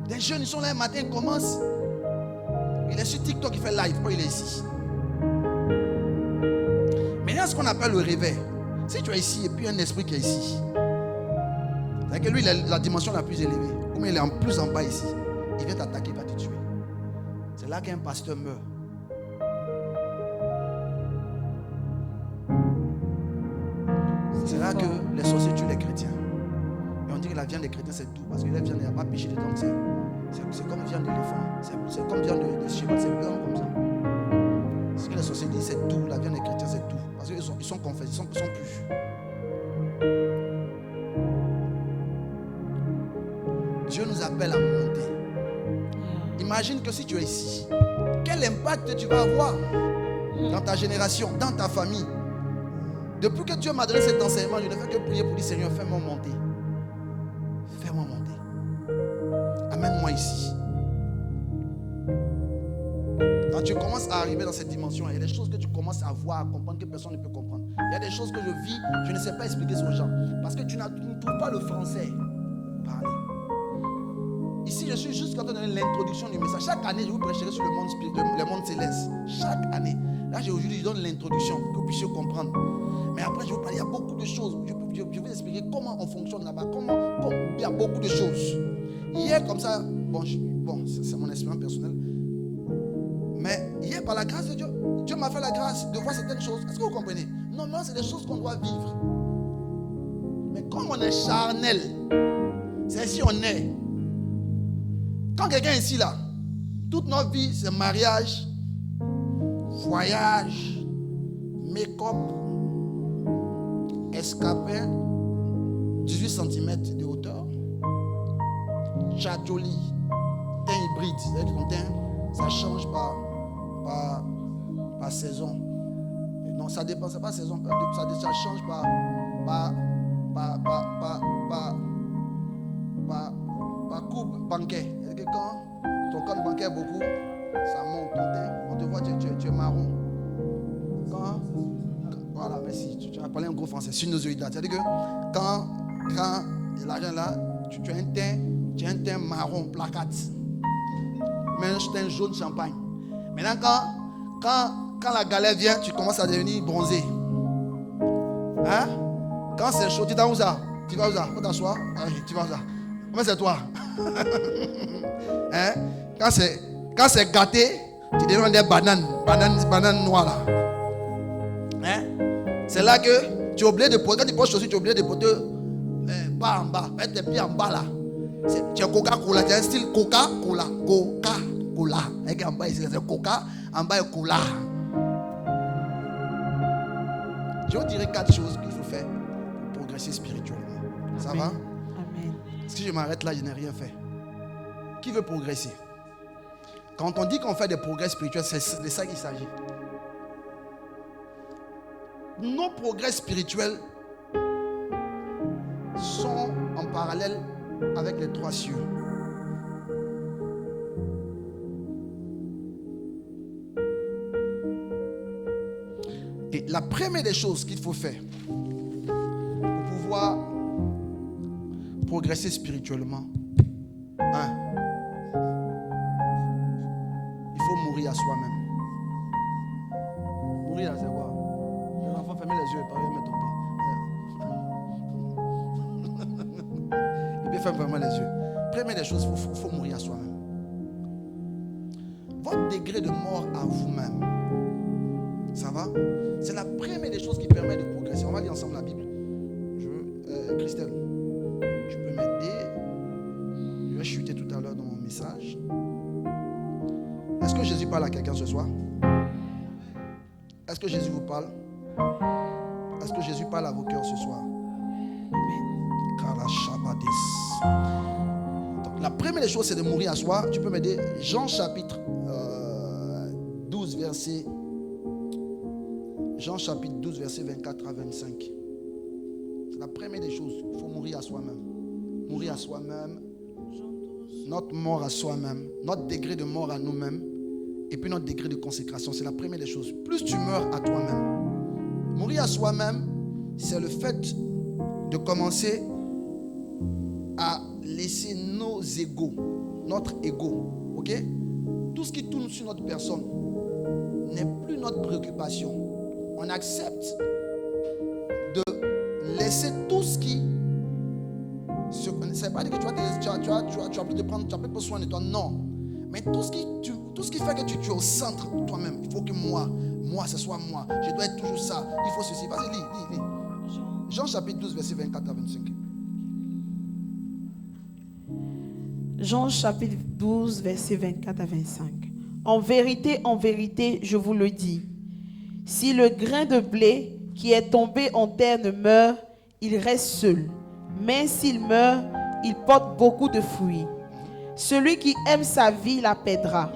Des jeunes, ils sont là un matin, ils commencent. Il est sur TikTok, il fait live, il est ici. Mais il y a ce qu'on appelle le réveil. Si tu es ici et puis un esprit qui est ici, c'est-à-dire que lui, il a la dimension la plus élevée. Comme il est en plus en bas ici, il vient t'attaquer, il va te tuer. C'est là qu'un pasteur meurt. C'est là que les sorciers tuent les chrétiens. Et on dit que la viande des chrétiens c'est tout. Parce que la viande, il n'y a pas péché dedans. C'est comme viande d'éléphant. C'est comme viande de cheval. C'est blanc comme ça. Ce que les sorciers disent, c'est tout. La viande des chrétiens c'est tout. Parce qu'ils sont confessés, ils sont purs. Dieu nous appelle à monter. Imagine que si tu es ici, quel impact tu vas avoir dans ta génération, dans ta famille. Depuis que Dieu m'a donné cet enseignement, je ne fais que prier pour dire Seigneur, fais-moi monter. Fais-moi monter. Amène-moi ici. Quand tu commences à arriver dans cette dimension, il y a des choses que tu commences à voir, à comprendre que personne ne peut comprendre. Il y a des choses que je vis, je ne sais pas expliquer aux gens. Parce que tu ne trouves pas le français parler. Ici, je suis juste en train de donner l'introduction du message. Chaque année, je vous prêcherai sur le monde spirituel, le monde céleste. Chaque année. Là, aujourd'hui, je donne l'introduction pour que vous puissiez comprendre. Mais après, je vais vous parler, il y a beaucoup de choses. Je vais vous expliquer comment on fonctionne là-bas. Il y a beaucoup de choses. Hier, comme ça, c'est mon expérience personnelle. Mais hier, par la grâce de Dieu, Dieu m'a fait la grâce de voir certaines choses. Est-ce que vous comprenez? Normalement, c'est des choses qu'on doit vivre. Mais comme on est charnel, c'est ici on est. Quand quelqu'un est ici, là, toute notre vie, c'est mariage, voyage, make-up, escapin, 18 cm de hauteur, Tchatcholi. Teint hybride. C'est-à-dire que ton teint, ça change par saison. Non, ça dépend, c'est pas saison, ça change par coupe bancaire. C'est-à-dire que quand ton compte bancaire beaucoup, ça monte ton teint, on te voit, tu es marron. Voilà, merci, tu as parlé en gros français, sinusoïdal. C'est-à-dire que quand l'argent là, tu as un teint marron, placate. Mais un teint jaune champagne. Maintenant, quand la galère vient, tu commences à devenir bronzé. Hein? Quand c'est chaud, tu vas où ça? Tu vas où ça? Faut t'asseoir. Tu vas où ça? Mais c'est toi. Hein? Quand c'est gâté, tu deviens des bananes noires là. Hein? C'est là que tu es obligé de porter. Quand tu portes chaussures, tu es obligé de porter pas en bas. Mettre tes pieds en bas là. Tu as Coca-Cola. Tu as un style Coca-Cola. Coca-Cola. Et en bas ici, c'est Coca. En bas, il y a Cola. Je vous dirai 4 choses qu'il faut faire pour progresser spirituellement. Ça va? Amen. Si je m'arrête là, je n'ai rien fait. Qui veut progresser? Quand on dit qu'on fait des progrès spirituels, c'est de ça qu'il s'agit. Nos progrès spirituels sont en parallèle avec les 3 cieux. Et la première des choses qu'il faut faire pour pouvoir progresser spirituellement, il faut mourir à soi-même. Mourir, c'est quoi? Les enfants, fermez les yeux et parlez, mais tombez. Il peut faire vraiment les yeux. Première des choses, il faut mourir à soi-même. Votre degré de mort à vous-même. Ça va? C'est la première des choses qui permet de progresser. On va lire ensemble la Bible. Christelle, tu peux m'aider? Je vais chuter tout à l'heure dans mon message. Est-ce que Jésus parle à quelqu'un ce soir? Est-ce que Jésus vous parle? Est-ce que Jésus parle à vos cœurs ce soir? Donc, la première des choses, c'est de mourir à soi. Tu peux m'aider? Jean chapitre 12, verset 24 à 25. C'est la première des choses. Il faut mourir à soi-même. Mourir à soi-même. Notre mort à soi-même. Notre degré de mort à nous-mêmes. Et puis notre degré de consécration. C'est la première des choses. Plus tu meurs à toi-même. Mourir à soi-même, c'est le fait de commencer à laisser nos égos, notre ego. Ok? Tout ce qui tourne sur notre personne n'est plus notre préoccupation. On accepte de laisser tout ce qui... Ça ne veut pas dire que tu vas plus te prendre, tu vas plus prendre soin de toi. Non. Mais tout ce qui fait que tu es au centre de toi-même. Il faut que moi, ce soit moi. Je dois être toujours ça. Il faut ceci. Vas-y, lis. Jean chapitre 12, verset 24 à 25. Jean chapitre 12, verset 24 à 25. En vérité, je vous le dis. Si le grain de blé qui est tombé en terre ne meurt, il reste seul. Mais s'il meurt, il porte beaucoup de fruits. Celui qui aime sa vie la perdra.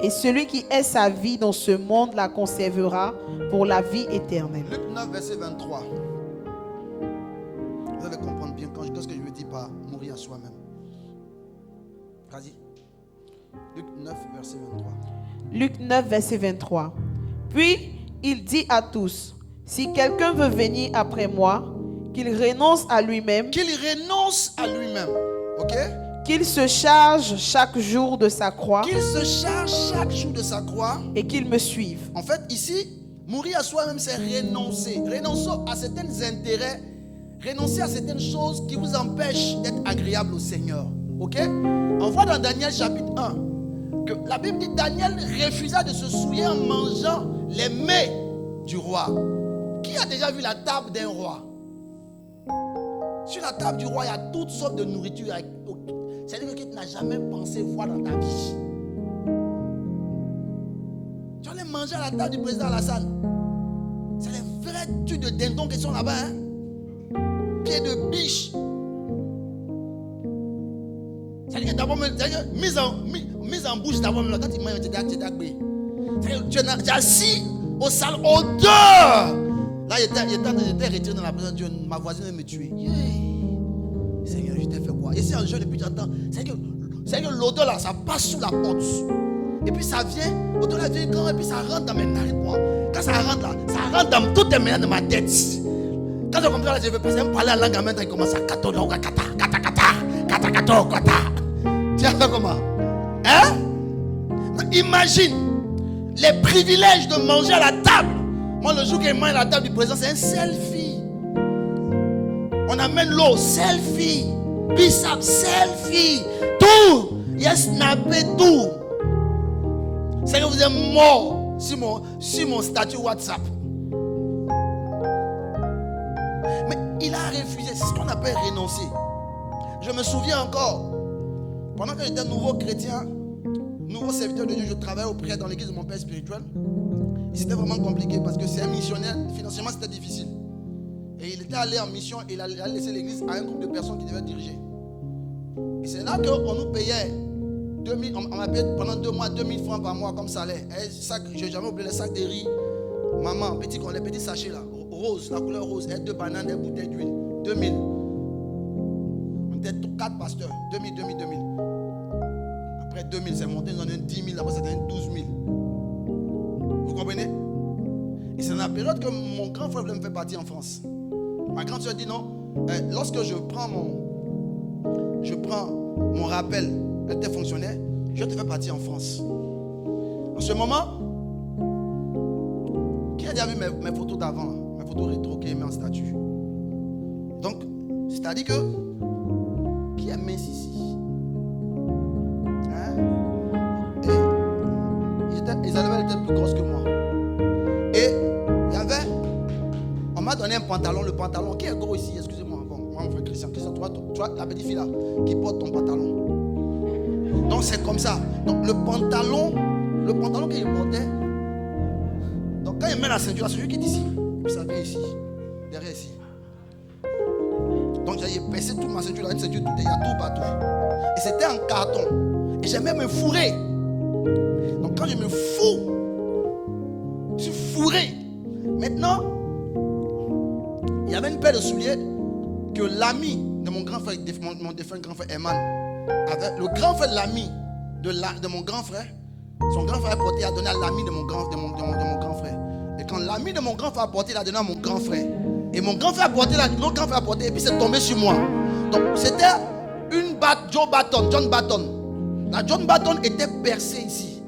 Et celui qui hait sa vie dans ce monde la conservera pour la vie éternelle. Luc 9, verset 23. Vous allez comprendre bien qu'est-ce que je veux dire par mourir à soi-même. Vas-y. Luc 9, verset 23. Luc 9, verset 23. Puis il dit à tous, si quelqu'un veut venir après moi, qu'il renonce à lui-même. Qu'il renonce à lui-même. Ok? Qu'il se charge chaque jour de sa croix. Qu'il se charge chaque jour de sa croix. Et qu'il me suive. En fait, ici, mourir à soi-même, c'est renoncer. Renoncer à certains intérêts. Renoncer à certaines choses qui vous empêchent d'être agréable au Seigneur. Ok? On voit dans Daniel chapitre 1 que la Bible dit Daniel refusa de se souiller en mangeant les mets du roi. Qui a déjà vu la table d'un roi? Sur la table du roi, il y a toutes sortes de nourriture. C'est-à-dire que tu n'as jamais pensé voir dans ta vie. Tu allais manger à la table du président Alassane. C'est les vrais tues de dindon qui sont là-bas. Hein? Pieds de biche. C'est C'est-à-dire que d'abord, mise en bouche d'abord, quand tu manges, tu es assis au salon, au dehors. Là, j'étais retiré dans la présence de Dieu. Ma voisine me tuer. Seigneur, je t'ai fait quoi? Et c'est un jeu depuis j'entends. C'est que l'odeur là, ça passe sous la porte. Et puis ça vient, l'odeur là vient grand, et puis ça rentre dans mes narines. Quand ça rentre là, ça rentre dans toutes les manières de ma tête. Quand je comprends là, je vais passer à me parler en langue en même temps, il commence à kata. Tu entends comment? Hein? Imagine les privilèges de manger à la table. Moi, le jour qu'il mange à la table du président, c'est un selfie. On amène l'eau, selfie. Bissap, selfie. Tout. Il y a snappé tout. C'est que vous êtes mort sur mon statut WhatsApp. Mais il a refusé. C'est ce qu'on appelle renoncer. Je me souviens encore. Pendant que j'étais nouveau chrétien, nouveau serviteur de Dieu, je travaillais au prière dans l'église de mon père spirituel. Et c'était vraiment compliqué parce que c'est un missionnaire. Financièrement, c'était difficile. Et il était allé en mission et il a laissé l'église à un groupe de personnes qui devaient diriger. Et c'est là qu'on nous payait 2000, on m'a payé pendant 2 mois 2000 francs par mois comme salaire. Je n'ai jamais oublié les sacs de riz. Maman, les petits sachets là, rose, la couleur rose, et 2 bananes, des bouteilles d'huile. 2000. On était 4 pasteurs. 2000. Après 2000, c'est monté, on a 10 000, après c'était 12 000. Vous comprenez? Et c'est dans la période que mon grand frère voulait me faire partir en France. Ma grande soeur dit non. Lorsque je prends mon rappel, elle était fonctionnaire, je te fais partir en France. En ce moment, qui a déjà vu mes photos d'avant, mes photos rétro qui est mis en statut? Donc, c'est-à-dire que qui est mince ici? Hein? Et Isabelle était plus grosse que moi. Et il y avait, on m'a donné un pantalon, le pantalon qui est gros ici, excusez-moi. Bon, moi mon frère Christian, tu vois la petite fille là qui porte ton pantalon. Donc c'est comme ça. Donc le pantalon qu'il portait, donc quand il met la ceinture qui est ici, puis ça vient ici, derrière ici. Donc j'ai percé toute ma ceinture là, une ceinture, il y a tout partout. Et c'était en carton. Et j'aimais me fourrer. Donc quand je me fous, je suis fourré. Maintenant, il y avait une paire de souliers que l'ami de mon grand frère, mon défunt grand frère Eman, avait. Le grand frère de l'ami de mon grand frère, son grand frère a porté, il a donné à l'ami de mon grand frère. Et quand l'ami de mon grand frère a porté, il a donné à mon grand frère. Et mon grand frère a porté, l'autre grand frère a porté, et puis c'est tombé sur moi. Donc c'était une John Batton. La John Batton était percée ici.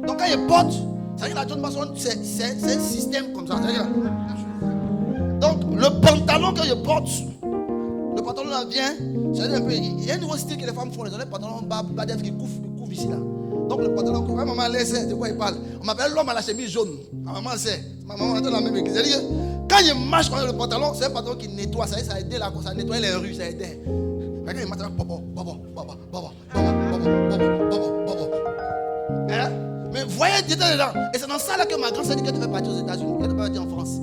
Donc quand il porte, c'est-à-dire que la John Batton, c'est un système comme ça. Donc le pantalon que je porte, le pantalon là vient, il y a un nouveau style que les femmes font, les pantalons badef qui couvrent ici là. Donc le pantalon couvre, maman elle sait de quoi il parle. On m'appelle l'homme à la chemise jaune. Ma maman sait. Ma maman est dans la même église. C'est-à-dire que quand je marche avec le pantalon, c'est un pantalon qui nettoie, ça a aidé là, ça nettoie les rues, ça a aidé. Mais quand il marche, hein? Mais voyez, Dieu est dedans. Et c'est dans ça là que ma grand-sœur dit qu'elle devait partir aux États-Unis, qu'elle devait partir en France.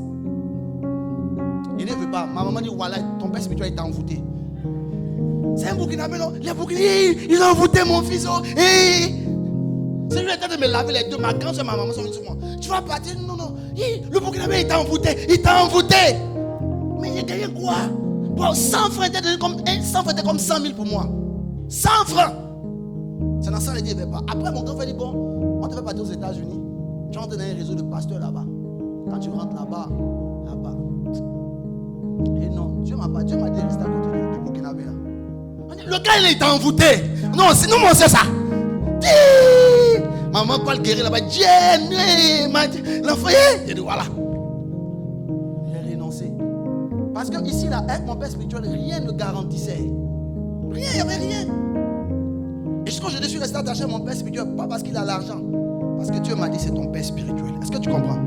Il ne veut pas. Ma maman dit voilà, ton père spirituel est envoûté. C'est un Burkinabé, non? Les Burkinabés, ils ont envoûté mon fils. Oh. C'est lui qui a de me laver les deux. Ma grand-soeur et ma maman sont venues sur moi. Tu vas partir? Non. Le Burkinabé, il t'a envoûté. Mais il a gagné quoi? Bon, 100 francs était comme 100 000 pour moi. 100 francs. C'est dans ça qu'il ne veut pas. Après, mon grand frère dit bon, on te fait partir aux États-Unis. Tu rentres dans un réseau de pasteurs là-bas. Quand tu rentres là-bas. Et non, Dieu m'a dit reste à côté du Burkinabé là. Le gars il est envoûté. Non, c'est nous on sait ça. Maman parle guérir là-bas. L'enfant, j'ai dit voilà. J'ai renoncé. Parce que ici là, avec mon père spirituel, rien ne garantissait. Rien, il n'y avait rien. Et jusqu'à je suis resté attaché à mon père spirituel, pas parce qu'il a l'argent. Parce que Dieu m'a dit c'est ton père spirituel. Est-ce que tu comprends?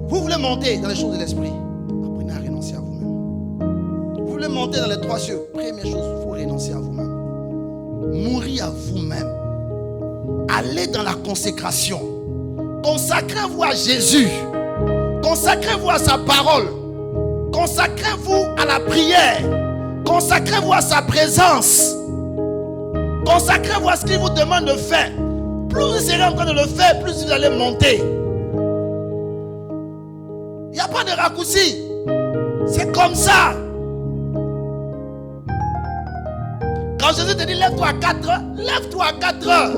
Vous voulez monter dans les choses de l'esprit? Apprenez à renoncer à vous-même. Vous voulez monter dans les 3 cieux? Première chose, il faut renoncer à vous-même. Mourir à vous-même. Allez dans la consécration. Consacrez-vous à Jésus. Consacrez-vous à sa parole. Consacrez-vous à la prière. Consacrez-vous à sa présence. Consacrez-vous à ce qu'il vous demande de faire. Plus vous serez en train de le faire, plus vous allez monter. Il n'y a pas de raccourci. C'est comme ça. Quand Jésus te dit lève-toi à 4 heures, lève-toi à 4 heures.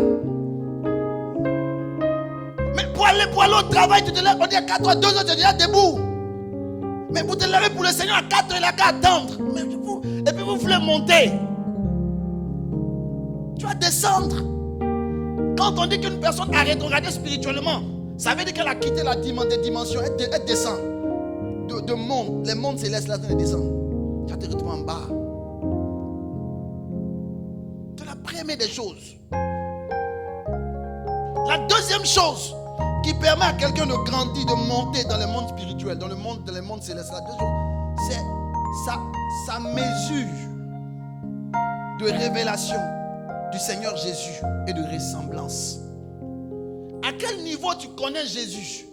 Mais pour aller au travail, tu te lèves, on dit à 4 heures, 2 heures, tu es déjà debout. Mais pour te lever pour le Seigneur à 4 heures, il n'a qu'à attendre. Et puis vous voulez monter. Tu vas descendre. Quand on dit qu'une personne a rétrogradé spirituellement, ça veut dire qu'elle a quitté la dimension. Elle descend. De monde, les mondes célestes, là, elle descend. Tu vas te retrouver en bas. C'est la première des choses. La deuxième chose qui permet à quelqu'un de grandir, de monter dans le monde spirituel, dans les mondes célestes, la deuxième chose, c'est sa mesure de révélation du Seigneur Jésus et de ressemblance. À quel niveau tu connais Jésus?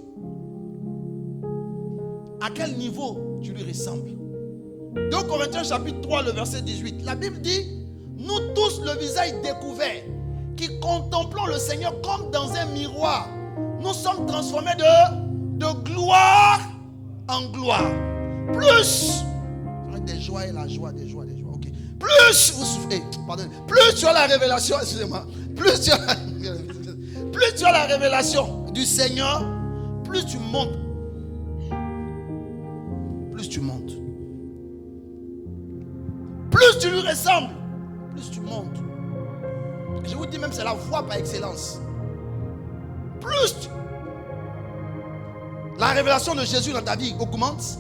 À quel niveau tu lui ressembles? 2 Corinthiens chapitre 3, le verset 18. La Bible dit: nous tous le visage découvert, qui contemplons le Seigneur comme dans un miroir, nous sommes transformés de gloire en gloire. Plus des joies et la joie, des joies. Okay. Plus vous souffrez, plus tu as la révélation, excusez-moi, plus tu as la révélation du Seigneur, plus tu montes. Plus tu montes. Plus tu lui ressembles, plus tu montes. Je vous dis même, c'est la voie par excellence. Plus la révélation de Jésus dans ta vie augmente,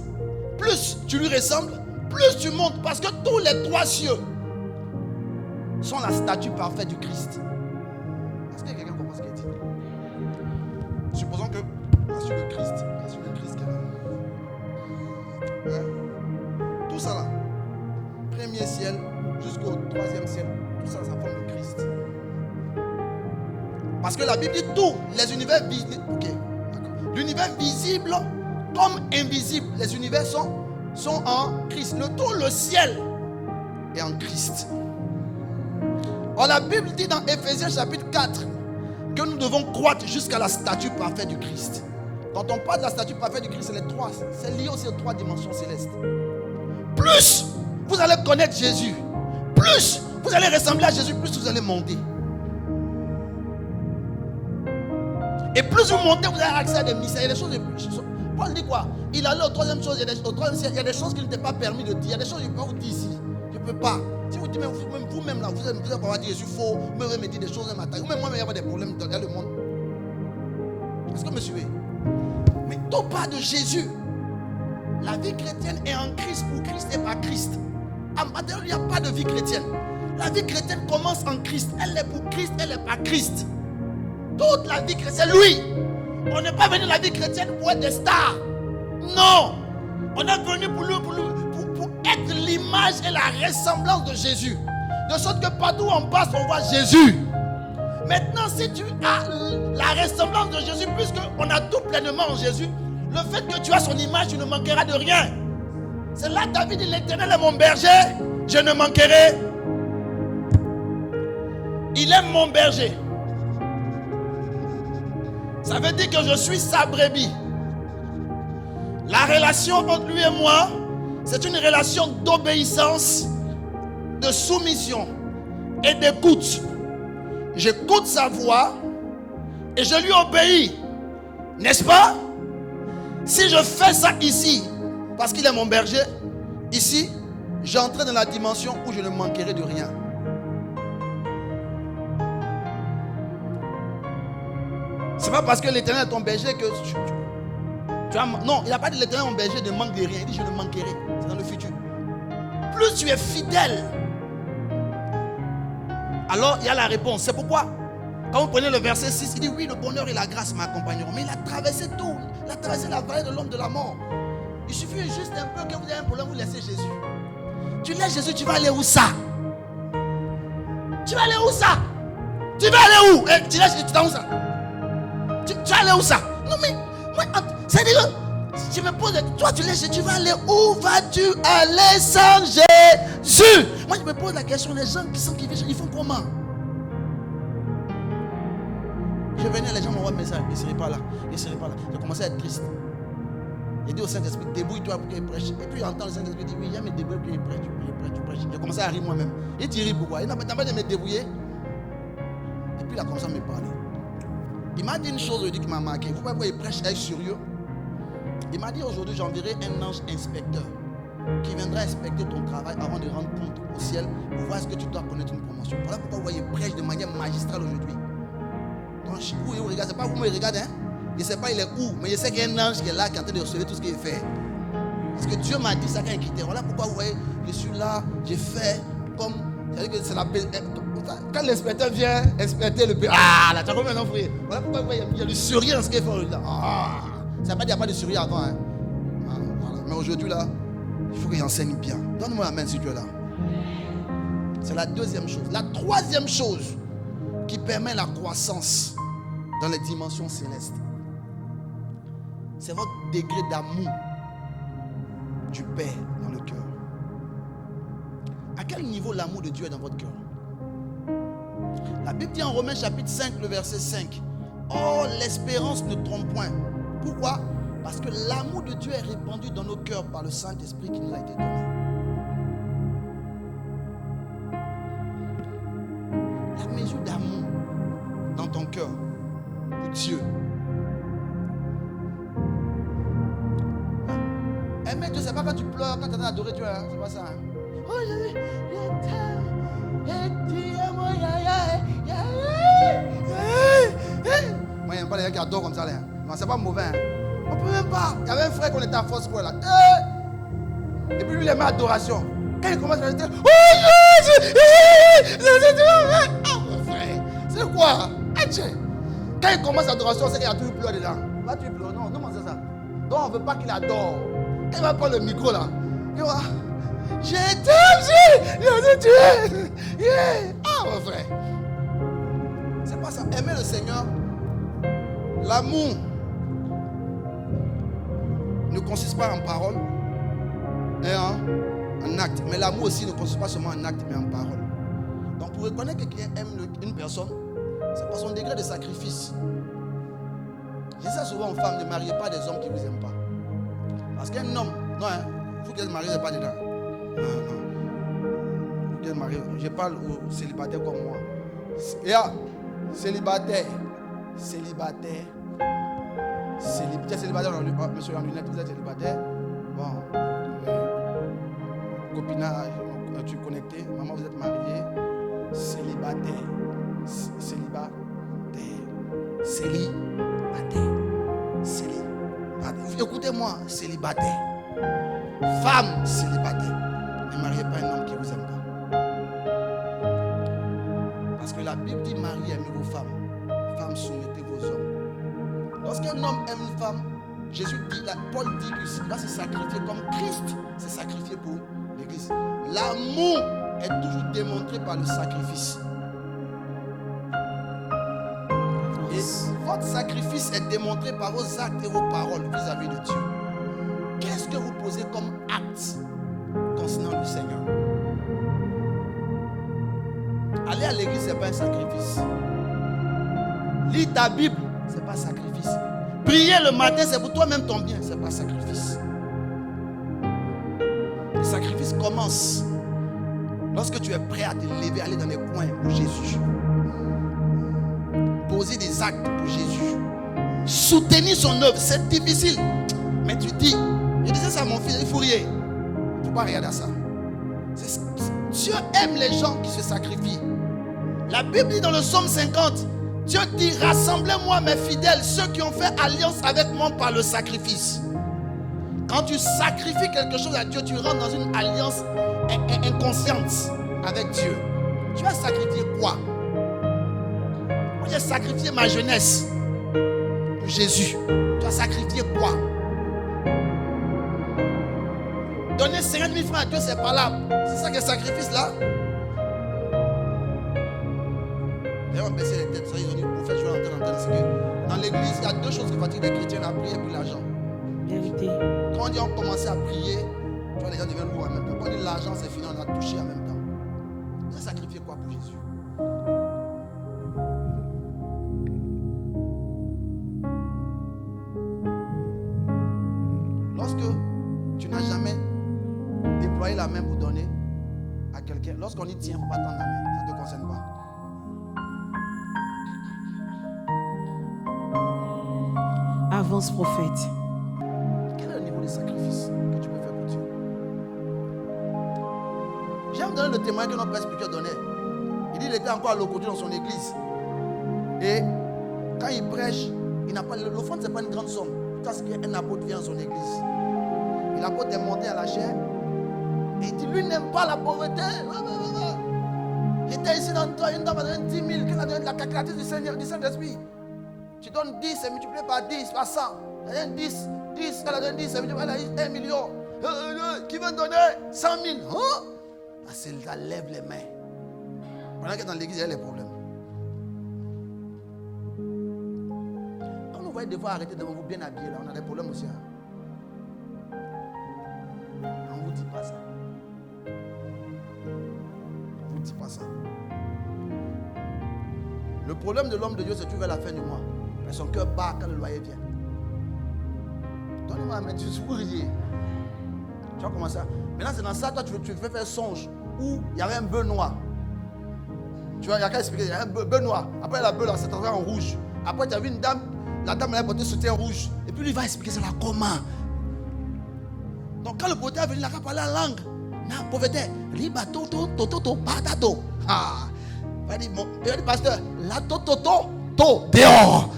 plus tu lui ressembles, plus tu montes. Parce que tous les 3 cieux sont la statue parfaite du Christ. Est-ce que quelqu'un comprend ce qu'il dit? Supposons que sur le Christ qui est là. Tout ça là, premier ciel jusqu'au 3e ciel, tout ça, ça forme le Christ. Parce que la Bible dit tout, les univers visibles, l'univers visible comme invisible, les univers sont en Christ. Tout le ciel est en Christ. Or la Bible dit dans Éphésiens chapitre 4 que nous devons croître jusqu'à la statue parfaite du Christ. Quand on parle de la statue parfaite du Christ, c'est lié aussi aux 3 dimensions célestes. Plus vous allez connaître Jésus, plus vous allez ressembler à Jésus, plus vous allez monter. Et plus vous montez, vous avez accès à des mystères. Il y a des choses. Paul dit quoi? Il allait au 3e ciel, il y a des choses qu'il ne t'est pas permis de dire. Il y a des choses que je ne peux pas vous dire ici. Je ne peux pas. Si vous dites vous-même là, vous allez pouvoir dire Jésus faux, vous allez me dire des choses, même moi, il y a des problèmes dans le monde. Est-ce que vous me suivez? Mais tout part de Jésus. La vie chrétienne est en Christ pour Christ et par Christ. En matériel, il n'y a pas de vie chrétienne. La vie chrétienne commence en Christ. Elle est pour Christ, elle est par Christ. Toute la vie chrétienne, c'est lui. On n'est pas venu la vie chrétienne pour être des stars. Non. On est venu pour être l'image et la ressemblance de Jésus. De sorte que partout où on passe, on voit Jésus. Maintenant, si tu as la ressemblance de Jésus, puisqu'on a tout pleinement en Jésus, le fait que tu as son image, tu ne manqueras de rien. C'est là que David dit: l'Éternel est mon berger, je ne manquerai. Il est mon berger. Ça veut dire que je suis sa brebis. La relation entre lui et moi, c'est une relation d'obéissance, de soumission et d'écoute. J'écoute sa voix et je lui obéis. N'est-ce pas? Si je fais ça ici, parce qu'il est mon berger, ici, j'entre dans la dimension où je ne manquerai de rien. C'est pas parce que l'Éternel est ton berger que tu as... Non, il n'a pas dit l'Éternel est mon berger, ne manque de rien. Il dit je ne manquerai. C'est dans le futur. Plus tu es fidèle, alors il y a la réponse. C'est pourquoi, quand vous prenez le verset 6, il dit oui, le bonheur et la grâce m'accompagneront. Mais il a traversé tout. Il a traversé la vallée de l'homme de la mort. Il suffit juste un peu que vous ayez un problème, vous laissez Jésus. Tu laisses Jésus, tu vas aller où ça? Tu vas aller où ça? Tu vas aller où? Tu laisses Jésus, tu vas où ça? Tu vas aller où ça? Non mais, c'est-à-dire que je me pose, toi tu laisses, tu vas aller où vas-tu aller sans Jésus? Moi je me pose la question, les gens qui vivent, ils font comment? venais, les gens m'envoient un message. Je ne serai pas là. Je ne serai pas là. J'ai commencé à être triste. J'ai dit au Saint-Esprit, débrouille-toi pour qu'il prêche. Et puis j'entends le Saint-Esprit dire, oui, j'aime me débrouiller pour qu'il prêche, tu prêches. J'ai commencé à rire moi-même. Et tu ris pourquoi? Il n'a pas de me débrouiller. Et puis il a commencé à me parler. Il m'a dit une chose aujourd'hui qui m'a marqué. Vous voyez pourquoi il prêche avec sérieux? Il m'a dit aujourd'hui, j'enverrai un ange inspecteur qui viendra inspecter ton travail avant de rendre compte au ciel pour voir ce que tu dois connaître une promotion. Voilà pourquoi vous voyez, il prêche de manière magistrale aujourd'hui. Donc, où il regarde, c'est pas vous me regardez, hein? Je ne sais pas il est où, mais je sais qu'il y a un ange qui est là, qui est en train de recevoir tout ce qu'il fait. Parce que Dieu m'a dit ça quand il quittait. Voilà pourquoi vous voyez, je suis là, j'ai fait comme. C'est-à-dire que c'est la. Quand l'inspecteur vient inspecter le pays, ah là, tu as combien d'enfants? Voilà pourquoi vous voyez, il y a du sourire dans ce qu'il fait. Ah, ça ne veut pas dire qu'il n'y a pas de sourire avant. Hein. Voilà. Mais aujourd'hui, là, il faut qu'il enseigne bien. Donne-moi la main si tu es là. C'est la deuxième chose. La troisième chose qui permet la croissance dans les dimensions célestes, c'est votre degré d'amour du Père dans le cœur. À quel niveau l'amour de Dieu est dans votre cœur? La Bible dit en Romains chapitre 5, le verset 5. Oh, l'espérance ne trompe point. Pourquoi? Parce que l'amour de Dieu est répandu dans nos cœurs par le Saint-Esprit qui nous a été donné. La mesure d'amour dans ton cœur pour Dieu. Aimer Dieu, c'est pas quand tu pleures, quand tu es en train d'adorer Dieu, hein? C'est pas ça. Hein? Oh, je t'aime. Moi, il n'y a pas les gens qui adorent comme ça. Là. Non, c'est pas mauvais. Hein. On peut même pas. Il y avait un frère qu'on était à force pour là. Et puis lui, il aimait adoration. Quand il commence à dire, oh Jésus! Ah, mon frère, c'est quoi? Quand il commence l'adoration, c'est qu'il y a toujours pleuré dedans. Là, tu pleures. Non, comment c'est ça? Donc, on ne veut pas qu'il adore. Quand il va prendre le micro là, il va. Je t'aime, je te tue. Ah, mon frère. C'est pas ça. Aimer le Seigneur, l'amour ne consiste pas en parole et en acte. Mais l'amour aussi ne consiste pas seulement en acte, mais en parole. Donc, pour reconnaître que quelqu'un aime une personne, c'est par son degré de sacrifice. Je dis ça souvent aux femmes, ne mariez pas des hommes qui ne vous aiment pas. Parce qu'un homme, non, il faut qu'elle ne marie pas dedans. Non. Je parle aux célibataires comme moi. Célibataire. Tu es célibataire, monsieur en lunettes, vous êtes célibataire. Bon. Copinage, tu es connecté. Maman, vous êtes mariée. Célibataire. Écoutez-moi, célibataire. Femme célibataire. Ne mariez pas un homme qui ne vous aime pas. Parce que la Bible dit mariez, aimez vos femmes. Femmes, soumettez vos hommes. Lorsqu'un homme aime une femme, Jésus dit, Paul dit qu'il va se sacrifier comme Christ s'est sacrifié pour l'église. L'amour est toujours démontré par le sacrifice. Et votre sacrifice est démontré par vos actes et vos paroles vis-à-vis de Dieu. Qu'est-ce que vous posez comme acte concernant le Seigneur? Aller à l'église, ce n'est pas un sacrifice. Lire ta Bible, ce n'est pas un sacrifice. Prier le matin, c'est pour toi-même ton bien, ce n'est pas un sacrifice. Le sacrifice commence lorsque tu es prêt à te lever, aller dans les coins pour Jésus. Poser des actes pour Jésus. Soutenir son œuvre, c'est difficile. Mais tu dis, je disais ça à mon fils, il faut rire. Il ne faut pas regarder à ça. Dieu aime les gens qui se sacrifient. La Bible dit dans le psaume 50, Dieu dit, rassemblez-moi mes fidèles, ceux qui ont fait alliance avec moi par le sacrifice. Quand tu sacrifies quelque chose à Dieu, tu rentres dans une alliance inconsciente avec Dieu. Tu as sacrifié quoi? Moi, j'ai sacrifié ma jeunesse pour Jésus. Tu as sacrifié quoi? Donner 50 000 francs à Dieu, c'est pas là. C'est ça qui est sacrifice là. D'ailleurs, on baissait les têtes. Ils ont dit, pour faire jouer l'antenne. C'est que dans l'église, il y a deux choses qui fatiguent les chrétiens, la prière et puis l'argent. Vérité. Quand on dit on commence à prier, tu vois, les gens deviennent lourds en même temps. Quand on dit l'argent, c'est fini, on a touché en même temps. Tu as sacrifié quoi pour Jésus? lorsque tu n'as jamais déployé la main pour donner à quelqu'un, lorsqu'on y tient, il ne faut pas tendre la main. Ça ne te concerne pas. Avance, prophète. Quel est le niveau de sacrifice que tu peux faire pour Dieu? J'aime donner le témoin que notre père spirituel donnait. Il dit qu'il était encore à l'occulture dans son église. Et quand il prêche, il n'a pas, l'offrande, ce n'est pas une grande somme. Parce qu'un apôtre vient dans son église. Et l'apôtre est monté à la chair. Et il dit, lui n'aime pas la pauvreté. J'étais ici dans toi, une dame a donné 10 000, qui a donné la calculatrice du Seigneur, du Saint-Esprit. Tu donnes 10, c'est multiplié par 10, par 100. Elle a donné 10, elle a donné 10, c'est multiplié par 1 million. Qui veut donner 100 000? Hein? Ça lève les mains. Pendant que dans l'église, il y a les problèmes. Quand vous voyez des fois arrêter devant vous bien habillés, là, on a des problèmes aussi. Hein? On ne vous dit pas ça. On ne vous dit pas ça. Le problème de l'homme de Dieu, c'est toujours vers la fin du mois. Mais son cœur bat quand le loyer vient. Donne-moi, mais tu souris. Tu vois comment ça? Maintenant, c'est dans ça, toi, tu veux faire songe où il y avait un bœuf noir. Tu vois, il y a qu'à expliquer, il y a un bœuf noir. Après, la bœuf là, c'est en rouge. Après, tu as vu une dame, la dame elle a porté soutien rouge. Et puis, lui va expliquer ça là comment. Donc, quand le prophète est venu, il a parlé en langue. Non, prophète, riba toto, toto, patato. Ah, il dit, pasteur, la toto, dehors.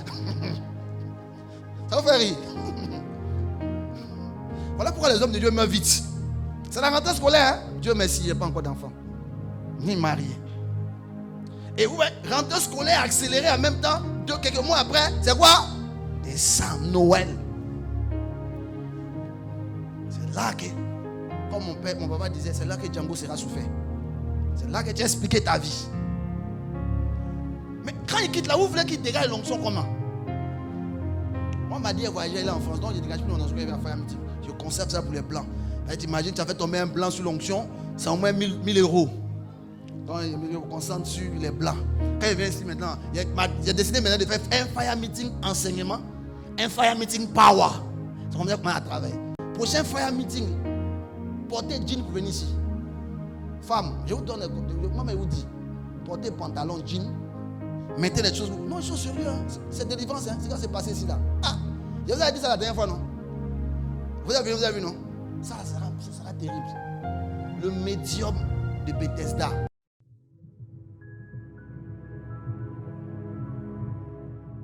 Ça vous fait rire. Voilà pourquoi les hommes de Dieu meurent vite. C'est la rentrée scolaire. Hein? Dieu merci, il n'y a pas encore d'enfant. Ni marié. Et vous voyez, rentrée scolaire accélérée en même temps. Quelques mois après, c'est quoi? Décembre, Noël. C'est là que, comme mon papa disait, c'est là que Django sera souffert. C'est là que tu as expliqué ta vie. Mais quand il quitte là, vous voulez qu'il dégage l'onction comment? Moi, on m'a dit, voyager là en France, donc je dégage plus l'onction, il va faire un petit. Je conserve ça pour les blancs. T'imagines, tu as fait tomber un blanc sur l'onction, c'est au moins 1000 euros. Donc, je me concentre sur les blancs. Quand il vient ici maintenant, j'ai décidé maintenant de faire un fire meeting enseignement, un fire meeting power. C'est comme ça qu'on a travaillé. Prochain fire meeting, portez jean pour venir ici. Femme, je vous donne, moi, je vous dis, portez pantalon, jean, mettez les choses. Non, je suis sérieux, hein. C'est délivrance, hein. C'est quand c'est passé ici là. Ah, je vous avais dit ça la dernière fois, non? Vous avez vu, non? Ça sera terrible. Le médium de Bethesda.